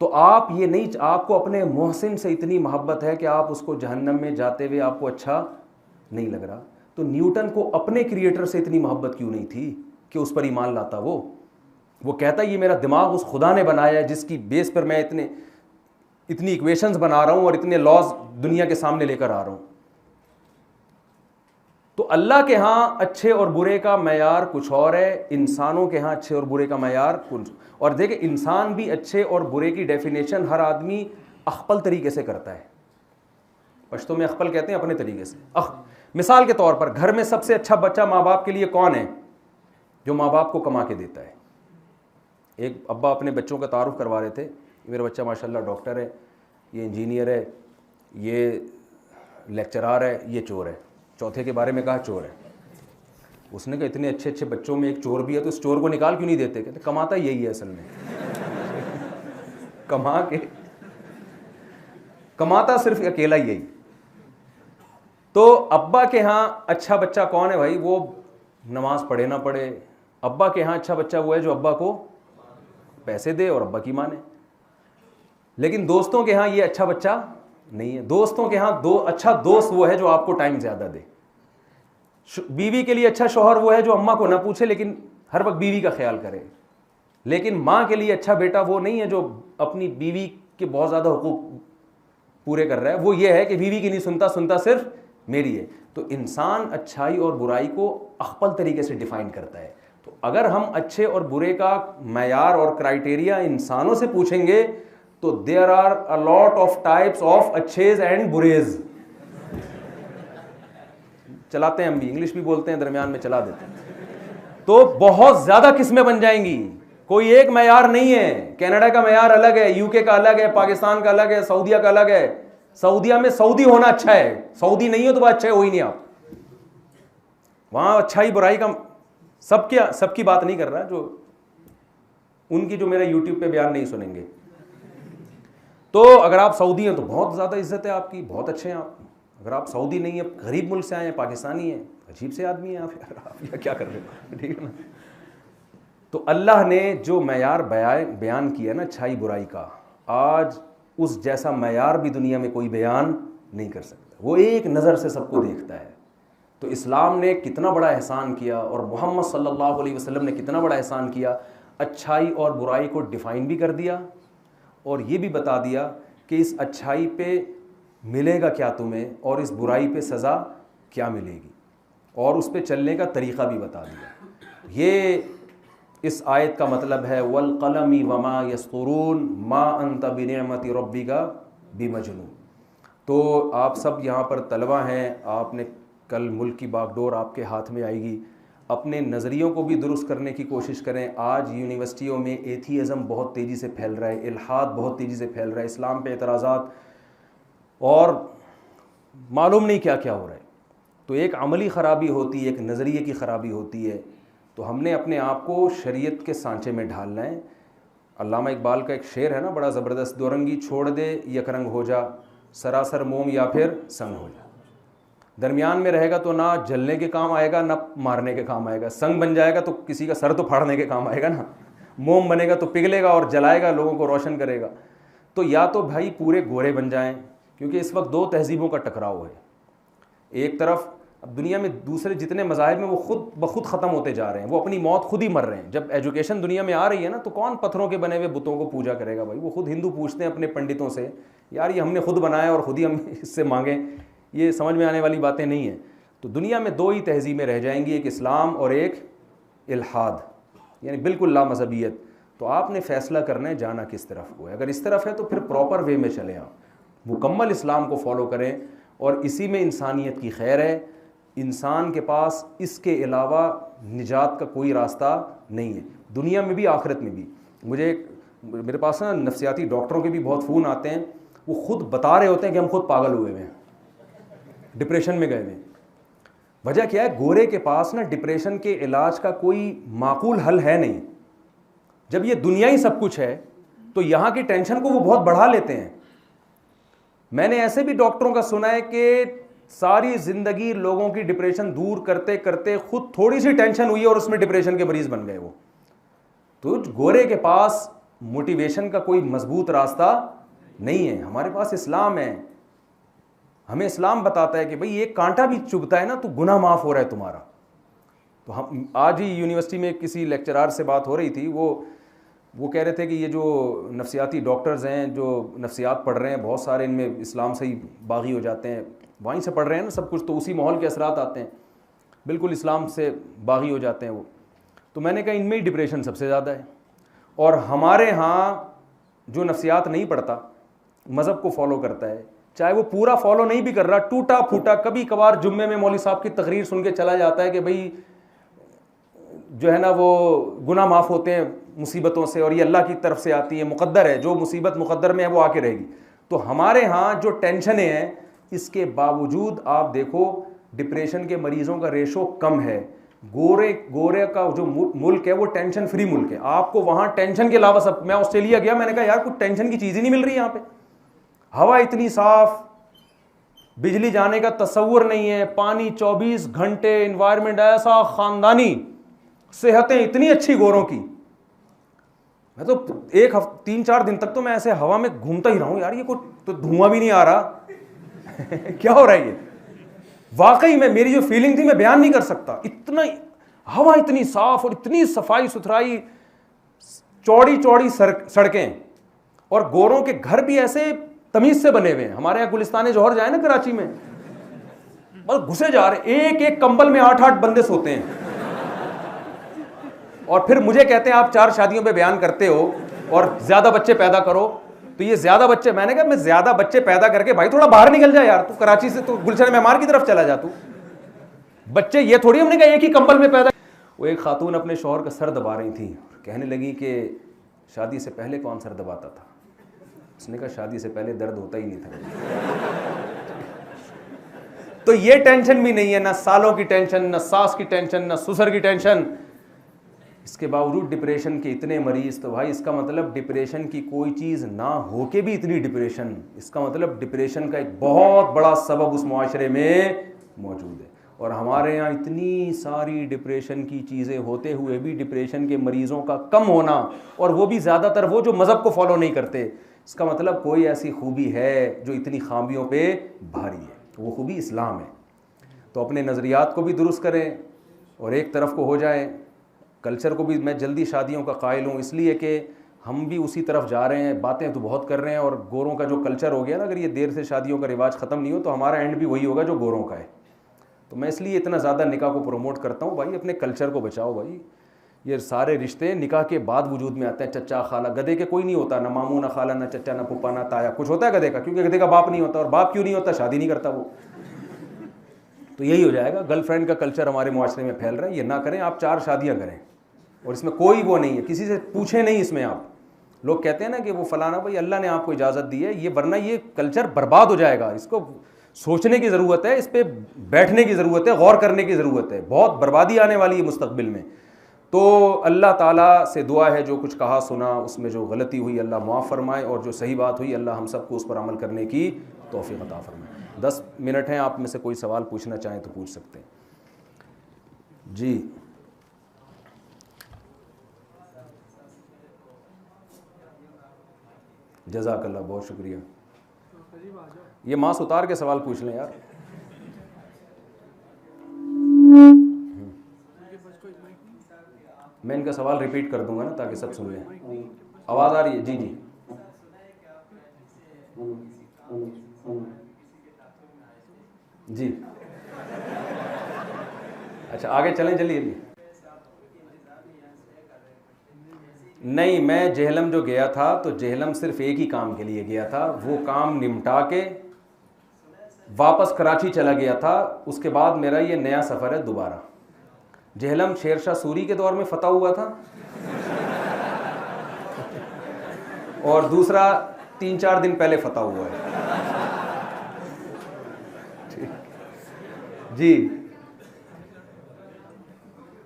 तो आप ये नहीं, आपको अपने मोहसिन से इतनी मोहब्बत है कि आप उसको जहन्नम में जाते हुए आपको अच्छा नहीं लग रहा। तो न्यूटन को अपने क्रिएटर से इतनी मोहब्बत क्यों नहीं थी कि उस पर ईमान लाता? वो कहता ये मेरा दिमाग उस खुदा ने बनाया है जिसकी बेस पर मैं इतनी इक्वेशंस बना रहा हूँ और इतने लॉज दुनिया के सामने लेकर आ रहा हूँ। तो अल्लाह के यहाँ अच्छे और बुरे का मयार कुछ और है, इंसानों के यहाँ अच्छे और बुरे का मयार कुछ। और देखिए, इंसान भी अच्छे और बुरे की डेफिनेशन हर आदमी अख्पल तरीके से करता है। पश्तो में अख्पल कहते हैं अपने तरीके से। मिसाल के तौर पर घर में सबसे अच्छा बच्चा माँ बाप के लिए कौन है? जो माँ बाप को कमा के देता है। एक अब्बा अपने बच्चों का तारुफ करवा रहे थे, मेरा बच्चा माशाल्लाह डॉक्टर है, ये इंजीनियर है, ये लेक्चरार है, ये चोर है। चौथे के बारे में कहा चोर है। उसने कहा इतने अच्छे अच्छे बच्चों में एक चोर भी है, तो इस चोर को निकाल क्यों नहीं देते? कहते कमाता यही है असल में। कमाता सिर्फ अकेला यही। तो अब्बा के यहाँ अच्छा बच्चा कौन है भाई? वो नमाज पढ़े ना पढ़े, अब्बा के यहाँ अच्छा बच्चा वो है जो अब्बा को पैसे दे और अब्बा की माने। लेकिन दोस्तों के यहाँ ये अच्छा बच्चा नहीं है। दोस्तों के यहाँ अच्छा दोस्त वो है जो आपको टाइम ज्यादा दे। बीवी के लिए अच्छा शौहर वो है जो अम्मा को ना पूछे लेकिन हर वक्त बीवी का ख्याल करे। लेकिन माँ के लिए अच्छा बेटा वो नहीं है जो अपनी बीवी के बहुत ज्यादा हुकूक पूरे कर रहा है। वो ये है कि बीवी की नहीं सुनता, सुनता सिर्फ मेरी है। तो इंसान अच्छाई और बुराई को अख्पल तरीके से डिफाइन करता है। तो अगर हम अच्छे और बुरे का मयार और क्राइटेरिया इंसानों से पूछेंगे तो there are a lot of types of अच्छेज एंड बुरेज। चलाते हैं हम भी, इंग्लिश भी बोलते हैं, दरमियान में चला देते हैं, तो बहुत ज्यादा किस्में बन जाएंगी। कोई एक मयार नहीं है। कनाडा का मयार अलग है, यूके का अलग है, पाकिस्तान का अलग है, सऊदिया का अलग है। सऊदिया में सऊदी होना अच्छा है, सऊदी नहीं हो तो अच्छे हो ही नहीं आप। वहां अच्छाई बुराई का सबकी बात नहीं कर रहा, जो उनकी जो मेरा यूट्यूब पे बयान नहीं सुनेंगे। तो अगर आप सऊदी हैं तो बहुत ज्यादा इज्जत है आपकी, बहुत अच्छे हैं आप। अगर आप सऊदी नहीं है, गरीब मुल्क से आए हैं, पाकिस्तानी हैं, अजीब से आदमी हैं आप क्या कर रहे हो, ठीक है ना। तो अल्लाह ने जो मयार बयान किया ना अच्छाई बुराई का, आज उस जैसा मयार भी दुनिया में कोई बयान नहीं कर सकता। वो एक नज़र से सबको देखता है। तो इस्लाम ने कितना बड़ा एहसान किया और मोहम्मद सल्लल्लाहु अलैहि वसल्लम ने कितना बड़ा एहसान किया। अच्छाई और बुराई को डिफ़ाइन भी कर दिया और ये भी बता दिया कि इस अच्छाई पे मिलेगा क्या तुम्हें और इस बुराई पे सज़ा क्या मिलेगी, और उस पे चलने का तरीक़ा भी बता दिया। ये इस आयत का मतलब है वल क़लमी वमा यस्तुरून मा अंत बिनिअमति रब्बिका बिमजनून। तो आप सब यहाँ पर तलबा हैं, आपने कल मुल्क की बागडोर आपके हाथ में आएगी। अपने नज़रियों को भी दुरुस्त करने की कोशिश करें। आज यूनिवर्सिटियों में एथीज़म बहुत तेज़ी से फैल रहा है, इल्हाद बहुत तेज़ी से फैल रहा है, इस्लाम पे एतराज़ात और मालूम नहीं क्या क्या हो रहा है। तो एक अमली ख़राबी होती है, एक नज़रिए की ख़राबी होती है। तो हमने अपने आप को शरीयत के सांचे में ढालना है। अल्लामा इकबाल का एक शेर है ना बड़ा ज़बरदस्त, दो रंगी छोड़ दे यकरंग हो जा, सरासर मोम या फिर संग हो जा। दरमियान में रहेगा तो ना जलने के काम आएगा ना मारने के काम आएगा। संग बन जाएगा तो किसी का सर तो फाड़ने के काम आएगा ना। मोम बनेगा तो पिघलेगा और जलाएगा, लोगों को रोशन करेगा। तो या तो भाई पूरे गोरे बन जाएं, क्योंकि इस वक्त दो तहजीबों का टकराव है। एक तरफ अब दुनिया में दूसरे जितने मज़ाहिब में वो खुद ब खुद ख़त्म होते जा रहे हैं, वो अपनी मौत खुद ही मर रहे हैं। जब एजुकेशन दुनिया में आ रही है ना, तो कौन पत्थरों के बने हुए बुतों को पूजा करेगा भाई। वो खुद हिंदू पूछते हैं अपने पंडितों से, यार ये हमने खुद बनाया और ख़ुद ही हम इससे मांगें, ये समझ में आने वाली बातें नहीं हैं। तो दुनिया में दो ही तहजीबें रह जाएंगी, एक इस्लाम और एक इल्हाद, यानी बिल्कुल लामज़हबियत। तो आपने फ़ैसला करना है जाना किस तरफ को है। अगर इस तरफ है तो फिर प्रॉपर वे में चलें, आप मुकम्मल इस्लाम को फॉलो करें और इसी में इंसानियत की खैर है। इंसान के पास इसके अलावा निजात का कोई रास्ता नहीं है, दुनिया में भी आखिरत में भी। मेरे पास ना नफ्सियाती डॉक्टरों के भी बहुत फ़ोन आते हैं, वो खुद बता रहे होते हैं कि हम खुद पागल हुए हैं, डिप्रेशन में गए हैं। वजह क्या है, गोरे के पास ना डिप्रेशन के इलाज का कोई माकूल हल है नहीं। जब ये दुनिया ही सब कुछ है तो यहाँ की टेंशन को वो बहुत बढ़ा लेते हैं। मैंने ऐसे भी डॉक्टरों का सुना है कि सारी जिंदगी लोगों की डिप्रेशन दूर करते करते खुद थोड़ी सी टेंशन हुई और उसमें डिप्रेशन के मरीज बन गए वो। तो गोरे के पास मोटिवेशन का कोई मजबूत रास्ता नहीं है। हमारे पास इस्लाम है, हमें इस्लाम बताता है कि भाई एक कांटा भी चुभता है ना तो गुनाह माफ़ हो रहा है तुम्हारा। तो हम आज ही यूनिवर्सिटी में किसी लेक्चरार से बात हो रही थी, वो कह रहे थे कि ये जो नफ्सियाती डॉक्टर्स हैं जो नफ्सियात पढ़ रहे हैं, बहुत सारे इनमें इस्लाम से ही बागी हो जाते हैं, वहीं से पढ़ रहे हैं ना सब कुछ, तो उसी माहौल के असरात आते हैं, बिल्कुल इस्लाम से बागी हो जाते हैं वो। तो मैंने कहा इनमें ही डिप्रेशन सबसे ज़्यादा है। और हमारे यहाँ जो नफ्सियात नहीं पढ़ता, मज़हब को फॉलो करता है, चाहे वो पूरा फॉलो नहीं भी कर रहा, टूटा फूटा कभी कभार जुम्मे में मौलवी साहब की तकरीर सुन के चला जाता है कि भाई जो है ना वो गुनाह माफ़ होते हैं मुसीबतों से और ये अल्लाह की तरफ से आती है, मुक़द्दर है, जो मुसीबत मुक़द्दर में है वो आके रहेगी। तो हमारे यहाँ जो टेंशनें हैं, इसके बावजूद आप देखो डिप्रेशन के मरीज़ों का रेशो कम है। गोरे का जो मुल्क है वो टेंशन फ्री मुल्क है। आपको वहाँ टेंशन के अलावा सब, मैं ऑस्ट्रेलिया गया, मैंने कहा यार कुछ टेंशन की चीज़ ही नहीं मिल रही यहाँ पे। हवा इतनी साफ, बिजली जाने का तस्वुर नहीं है, पानी 24 घंटे, इन्वायरमेंट ऐसा ख़ानदानी, सेहतें इतनी अच्छी गोरों की। मैं तो 3-4 दिन तक तो मैं ऐसे हवा में घूमता ही रहा हूँ, यार ये कोई तो धुआं भी नहीं आ रहा क्या हो रहा है ये। वाकई में मेरी जो फीलिंग थी मैं बयान नहीं कर सकता। इतना हवा इतनी साफ और इतनी सफाई सुथराई, चौड़ी चौड़ी सड़कें, और गोरों के घर भी ऐसे तमीज से बने हुए हैं। हमारे यहाँ गुलिस्तान जौहर जाए ना कराची में, बस घुसे जा रहे, एक एक कंबल में 8-8 बंदे सोते हैं। और फिर मुझे कहते हैं आप 4 शादियों पे बयान करते हो और ज्यादा बच्चे पैदा करो। तो ये ज्यादा बच्चे, मैंने कहा मैं ज्यादा बच्चे पैदा करके भाई थोड़ा बाहर निकल जा यार, तू कराची से तो गुलशन मेहमान की तरफ चला जा, तू बच्चे ये थोड़ी हमने कहा एक ही कंबल में पैदा। वो एक खातून अपने शौहर का सर दबा रही थी, कहने लगी कि शादी से पहले कौन सर दबाता था? उसने कहा शादी से पहले दर्द होता ही नहीं था। तो ये टेंशन भी नहीं है, ना सालों की टेंशन, ना सास की टेंशन, ना ससुर की टेंशन। इसके बावजूद डिप्रेशन के इतने मरीज। तो भाई इसका मतलब डिप्रेशन की कोई चीज़ ना हो के भी इतनी डिप्रेशन, इसका मतलब डिप्रेशन का एक बहुत बड़ा सबब उस मुआशरे में मौजूद है। और हमारे यहाँ इतनी सारी डिप्रेशन की चीज़ें होते हुए भी डिप्रेशन के मरीज़ों का कम होना, और वो भी ज़्यादातर वो जो मज़हब को फॉलो नहीं करते, इसका मतलब कोई ऐसी खूबी है जो इतनी खामियों पे भारी है, वो खूबी इस्लाम है। तो अपने नज़रियात को भी दुरुस्त करें और एक तरफ को हो जाए। कल्चर को भी, मैं जल्दी शादियों का कायल हूँ इसलिए कि हम भी उसी तरफ जा रहे हैं, बातें तो बहुत कर रहे हैं। और गोरों का जो कल्चर हो गया ना, अगर ये देर से शादियों का रिवाज ख़त्म नहीं हो तो हमारा एंड भी वही होगा जो गोरों का है। तो मैं इसलिए इतना ज़्यादा निकाह को प्रमोट करता हूँ। भाई अपने कल्चर को बचाओ भाई। ये सारे रिश्ते निकाह के बाद वजूद में आते हैं। चच्चा खाला, गधे के कोई नहीं होता, ना मामू ना खाला ना चच्चा ना पुप्पा ना ताया, कुछ होता है गधे का, क्योंकि गधे का बाप नहीं होता। और बाप क्यों नहीं होता? शादी नहीं करता वो। तो यही हो जाएगा। गर्लफ्रेंड का कल्चर हमारे मुआशरे में फैल रहा है, ये ना करें। आप 4 शादियाँ करें और इसमें कोई वो नहीं है, किसी से पूछे नहीं इसमें आप। लोग कहते हैं ना कि वो फलाना, भाई अल्लाह ने आपको इजाज़त दी है, ये वरना ये कल्चर बर्बाद हो जाएगा। इसको सोचने की ज़रूरत है, इस पर बैठने की ज़रूरत है, गौर करने की ज़रूरत है। बहुत बर्बादी आने वाली है मुस्तक़बिल में। तो अल्लाह ताला से दुआ है जो कुछ कहा सुना उसमें जो गलती हुई अल्लाह माफ़ फरमाए, और जो सही बात हुई अल्लाह हम सबको उस पर अमल करने की तौफ़ीक़ अता फरमाए। 10 मिनट हैं, आप में से कोई सवाल पूछना चाहें तो पूछ सकते हैं। जी जज़ाकल्लाह, बहुत शुक्रिया। ये मास्क उतार के सवाल पूछ लें यार। मैं इनका सवाल रिपीट कर दूंगा ना ताकि सब सुन लें। आवाज़ आ रही है? जी जी। जी अच्छा, आगे चलें जल्दी। नहीं, मैं जेहलम जो गया था तो जेहलम सिर्फ एक ही काम के लिए गया था। वो काम निपटा के वापस कराची चला गया था। उसके बाद मेरा ये नया सफ़र है दोबारा। जेहलम शेरशाह सूरी के दौर में फतह हुआ था और दूसरा 3-4 दिन पहले फतह हुआ है। जी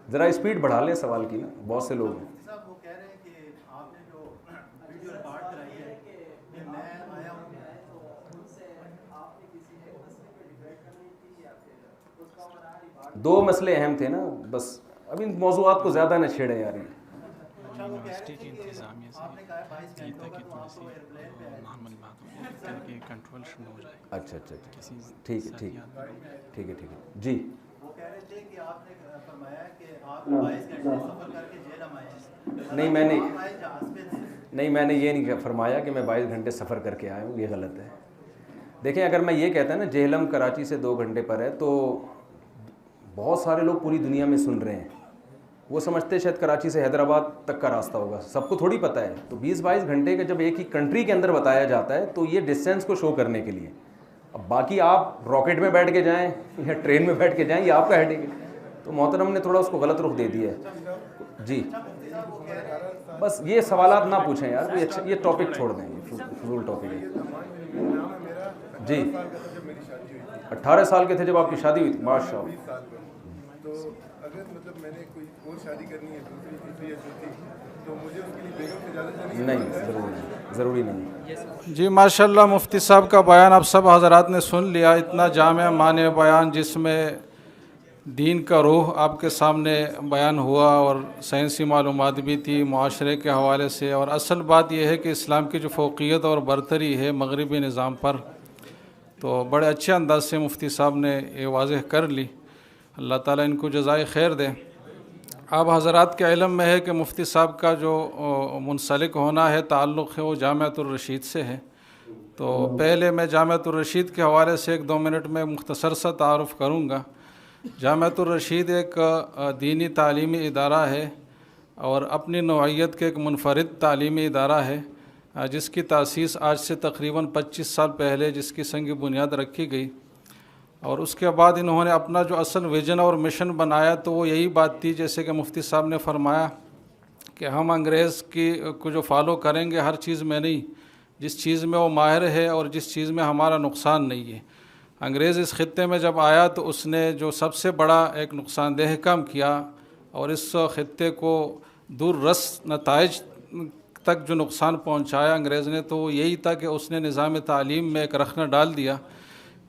ज़रा स्पीड बढ़ा लें सवाल की ना, बहुत से लोग हैं। दो मसले अहम थे ना, बस अब इन मौज़ूआत को ज़्यादा न छेड़े यार। यूनिवर्सिटी की इंतज़ामिया से ये तक नॉर्मल बात हो कि कंट्रोल शुरू हो जाए। अच्छा अच्छा अच्छा, ठीक है ठीक है ठीक है ठीक है। जी वो कह रहे थे कि आपने फरमाया कि आप 22 घंटे सफ़र करके जेहलम आए हैं। नहीं मैंने ये नहीं फरमाया कि मैं 22 घंटे सफ़र करके आया हूँ, ये गलत है। देखें, अगर मैं ये कहता है ना जेहलम कराची से 2 घंटे पर है, तो बहुत सारे लोग पूरी दुनिया में सुन रहे हैं, वो समझते शायद कराची से हैदराबाद तक का रास्ता होगा। सबको थोड़ी पता है। तो 20-22 घंटे का जब एक ही कंट्री के अंदर बताया जाता है तो ये डिस्टेंस को शो करने के लिए। अब बाकी आप रॉकेट में बैठ के जाएं या ट्रेन में बैठ के जाएं, ये आपका हेडेक है। तो मोहतरम ने थोड़ा उसको गलत रुख दे दिया है। जी बस ये सवालात ना पूछें यार, ये टॉपिक छोड़ दें, फजूल टॉपिक है। जी 18 साल के थे जब आपकी शादी हुई थी? माशाअल्लाह। तो अगर मतलब मैंने कोई और शादी करनी है, दूसरी तीसरी या चौथी, तो मुझे उसके लिए बेगम से इजाज़त नहीं, ज़रूरी नहीं। जी माशाल्लाह, मुफ्ती साहब का बयान आप सब हज़रात ने सुन लिया। इतना जामे माने बयान जिसमें दीन का रूह आपके सामने बयान हुआ और साइंसी मालूमात भी थी मुआशरे के हवाले से। और असल बात यह है कि इस्लाम की जो फ़ौक़ियत और बरतरी है मगरिबी निज़ाम पर, तो बड़े अच्छे अंदाज से मुफ्ती साहब ने ये वाज़ेह कर ली। अल्लाह ताला इनको जज़ाए खैर दे। आप हज़रात के इल्म में है कि मुफ्ती साहब का जो मुंसलिक होना है, ताल्लुक़ है, वो जामिअतुर रशीद से है। तो पहले मैं जामिअतुर रशीद के हवाले से 1-2 मिनट में मुख्तसर सा तारुफ़ करूँगा। जामिअतुर रशीद एक दीनी तालीमी इदारा है और अपनी नौइयत के एक मुनफरिद तालीमी इदारा है, जिसकी तासीस आज से तकरीबन 25 साल पहले जिसकी संग बुनियाद रखी गई। और उसके बाद इन्होंने अपना जो असल विजन और मिशन बनाया तो वो यही बात थी, जैसे कि मुफ्ती साहब ने फरमाया कि हम अंग्रेज़ को जो फॉलो करेंगे हर चीज़ में नहीं, जिस चीज़ में वो माहिर है और जिस चीज़ में हमारा नुकसान नहीं है। अंग्रेज़ इस ख़ित्ते में जब आया तो उसने जो सबसे बड़ा एक नुकसानदेह काम किया और इस ख़ित्ते को दूररस नताइज तक जो नुकसान पहुँचाया अंग्रेज़ ने, तो वो यही था कि उसने निज़ाम तालीम में एक रखना डाल दिया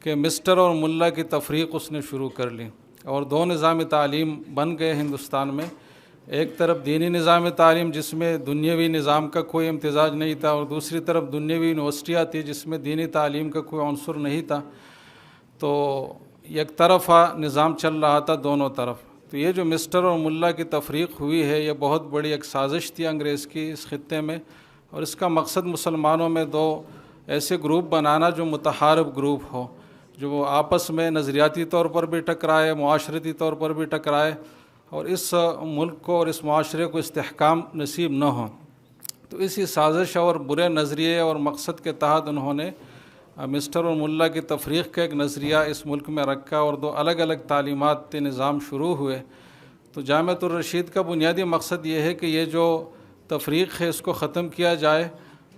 कि मिस्टर और मुल्ला की तफरीक उसने शुरू कर ली और 2 निज़ाम तालीम बन गए हिंदुस्तान में। एक तरफ दीनी निज़ाम तालीम जिसमें दुनियावी निज़ाम का कोई इम्तिजाज नहीं था और दूसरी तरफ दुनियावी यूनिवर्सिटियाँ थी जिसमें दीनी तालीम का कोई अंसुर नहीं था। तो एक तरफ़ा निज़ाम चल रहा था दोनों तरफ। तो ये जो मिस्टर और मुल्ला की तफरीक हुई है ये बहुत बड़ी एक साजिश थी अंग्रेज़ की इस ख़ित्ते में, और इसका मकसद मुसलमानों में 2 ऐसे ग्रुप बनाना जो मुतहारब ग्रुप हो, जो आपस में नज़रियाती तौर पर भी टकराए, मुआशरती तौर पर भी टकराए और इस मुल्क को और इस माशरे को इस्तेहकाम नसीब न हो। तो इसी साजिश और बुरे नज़रिए और मकसद के तहत उन्होंने मिस्टर और मुल्ला की तफरीक का एक नज़रिया इस मुल्क में रखा और 2 अलग अलग तालीमात निज़ाम शुरू हुए। तो जामिअतुर रशीद का बुनियादी मकसद ये है कि ये जो तफरीक है इसको ख़त्म किया जाए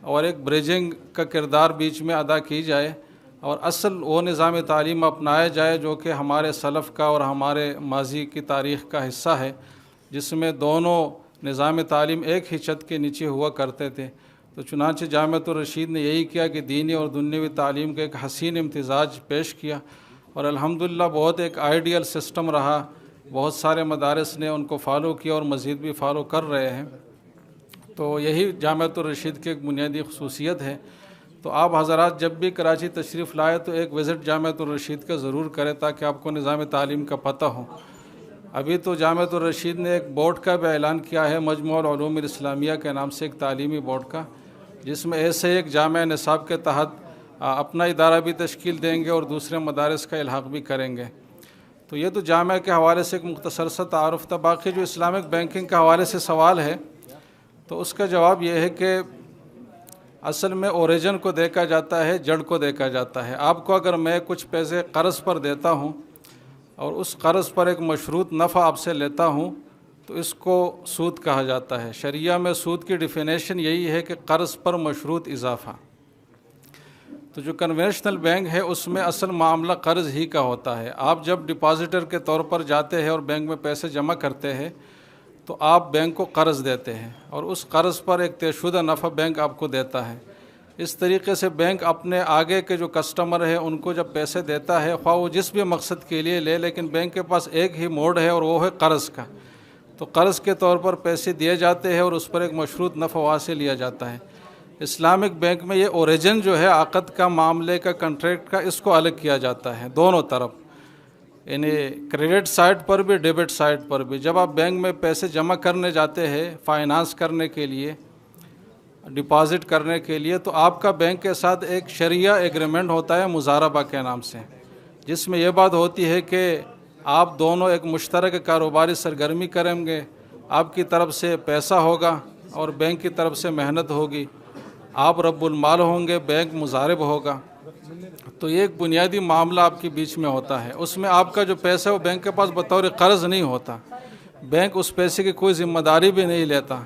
और एक ब्रिजिंग का किरदार बीच में अदा की जाए और असल वो निज़ाम तालीम अपनाया जाए जो कि हमारे सलफ़ का और हमारे माजी की तारीख़ का हिस्सा है, जिसमें दोनों निज़ाम तालीम एक ही छत के नीचे हुआ करते थे। तो चुनांचे जामिअतुर रशीद ने यही किया कि दीनी और दुनियावी तालीम का एक हसीन इम्तिज़ाज पेश किया और अल्हम्दुलिल्लाह बहुत एक आइडियल सिस्टम रहा। बहुत सारे मदारिस ने उनको फ़ॉलो किया और मज़ीद भी फ़ॉलो कर रहे हैं। तो यही जामिअतुर रशीद की एक बुनियादी ख़ुसूसियत है। तो आप हज़रात जब भी कराची तशरीफ़ लाए तो एक विज़िट जामिअतुर रशीद का ज़रूर करें ताकि आपको निज़ाम तालीम का पता हो। अभी तो जामिअतुर रशीद ने एक बोर्ड का भी ऐलान किया है, मजमूअल उलूमुल इस्लामिया के नाम से एक तालीमी बोर्ड का, जिसमें ऐसे एक जामिया निसाब के तहत अपना इदारा भी तश्कील देंगे और दूसरे मदारिस का इल्हाक़ भी करेंगे। तो ये तो जामिया के हवाले से एक मुख्तसर सा तारुफ़ था। बाकी जो इस्लामिक बैंकिंग के हवाले से सवाल है तो उसका जवाब यह है कि असल में ओरिजिन को देखा जाता है, जड़ को देखा जाता है। आपको अगर मैं कुछ पैसे कर्ज़ पर देता हूँ और उस कर्ज़ पर एक मशरूत नफ़ा आपसे लेता हूँ तो इसको सूद कहा जाता है। शरिया में सूद की डिफिनेशन यही है कि कर्ज़ पर मशरूत इजाफ़ा। तो जो कन्वेंशनल बैंक है उसमें असल मामला कर्ज़ ही का होता है। आप जब डिपॉजिटर के तौर पर जाते हैं और बैंक में पैसे जमा करते हैं तो आप बैंक को कर्ज़ देते हैं और उस कर्ज़ पर एक तयशुदा नफ़ा बैंक आपको देता है। इस तरीके से बैंक अपने आगे के जो कस्टमर है उनको जब पैसे देता है, ख्वाह वो जिस भी मकसद के लिए ले, लेकिन बैंक के पास एक ही मोड है और वो है कर्ज़ का। तो कर्ज़ के तौर पर पैसे दिए जाते हैं और उस पर एक मशरूत नफ़ा वहाँ से लिया जाता है। इस्लामिक बैंक में ये ओरिजिन जो है आक़द का, मामले का, कंट्रैक्ट का, इसको अलग किया जाता है दोनों तरफ, यानी क्रेडिट साइड पर भी डेबिट साइड पर भी। जब आप बैंक में पैसे जमा करने जाते हैं फ़ाइनेंस करने के लिए, डिपॉज़िट करने के लिए, तो आपका बैंक के साथ एक शरिया एग्रीमेंट होता है मुज़ारबा के नाम से, जिसमें यह बात होती है कि आप दोनों एक मुश्तरक कारोबारी सरगर्मी करेंगे। आपकी तरफ से पैसा होगा और बैंक की तरफ से मेहनत होगी। आप रब्बुल माल होंगे, बैंक मुज़ारिब होगा। तो ये एक बुनियादी मामला आपके बीच में होता है। उसमें आपका जो पैसा है वो बैंक के पास बतौर कर्ज़ नहीं होता। बैंक उस पैसे की कोई ज़िम्मेदारी भी नहीं लेता।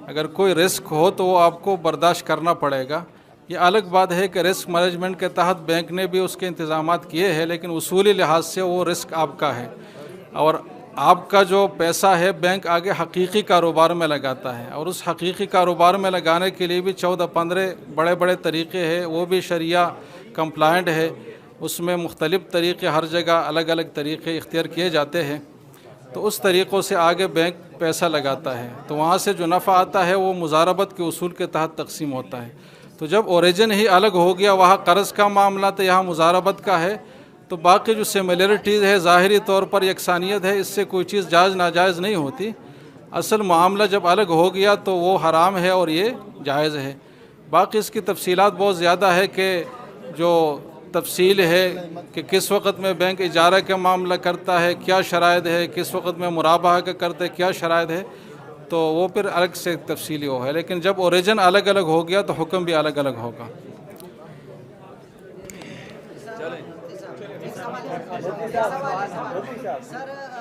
अगर कोई रिस्क हो तो वो आपको बर्दाश्त करना पड़ेगा। ये अलग बात है कि रिस्क मैनेजमेंट के तहत बैंक ने भी उसके इंतज़ामात किए हैं, लेकिन उसूली लिहाज से वो रिस्क आपका है और आपका जो पैसा है बैंक आगे हकीकी कारोबार में लगाता है। और उस हकीकी कारोबार में लगाने के लिए भी 14-15 बड़े बड़े तरीक़े हैं, वो भी शरिया कंप्लाइंट है। उसमें मुख्तलिफ़ तरीक़े, हर जगह अलग अलग तरीक़े इख्तियार किए जाते हैं। तो उस तरीक़ों से आगे बैंक पैसा लगाता है, तो वहाँ से जो नफ़ा आता है वो मुज़ारबत के उसूल के तहत तकसीम होता है। तो जब ओरिजिन ही अलग हो गया, वहाँ कर्ज़ का मामला तो यहाँ मुज़ारबत का है, तो बाकी जो सिमिलरिटीज़ है, ज़ाहिरी तौर पर यकसानियत है, इससे कोई चीज़ जायज़ नाजायज़ नहीं होती। असल मामला जब अलग हो गया तो वो हराम है और ये जायज़ है। बाकी इसकी तफसीलात बहुत ज़्यादा है कि जो तफसील है कि किस वक्त में बैंक इजारा का मामला करता है, क्या शराइत है, किस वक्त में मुराबाहा का करता है, क्या शराइत है, तो वो फिर अलग से तफसीली वो है। लेकिन जब ओरिजिन अलग अलग हो गया तो हुक्म भी अलग अलग होगा। सर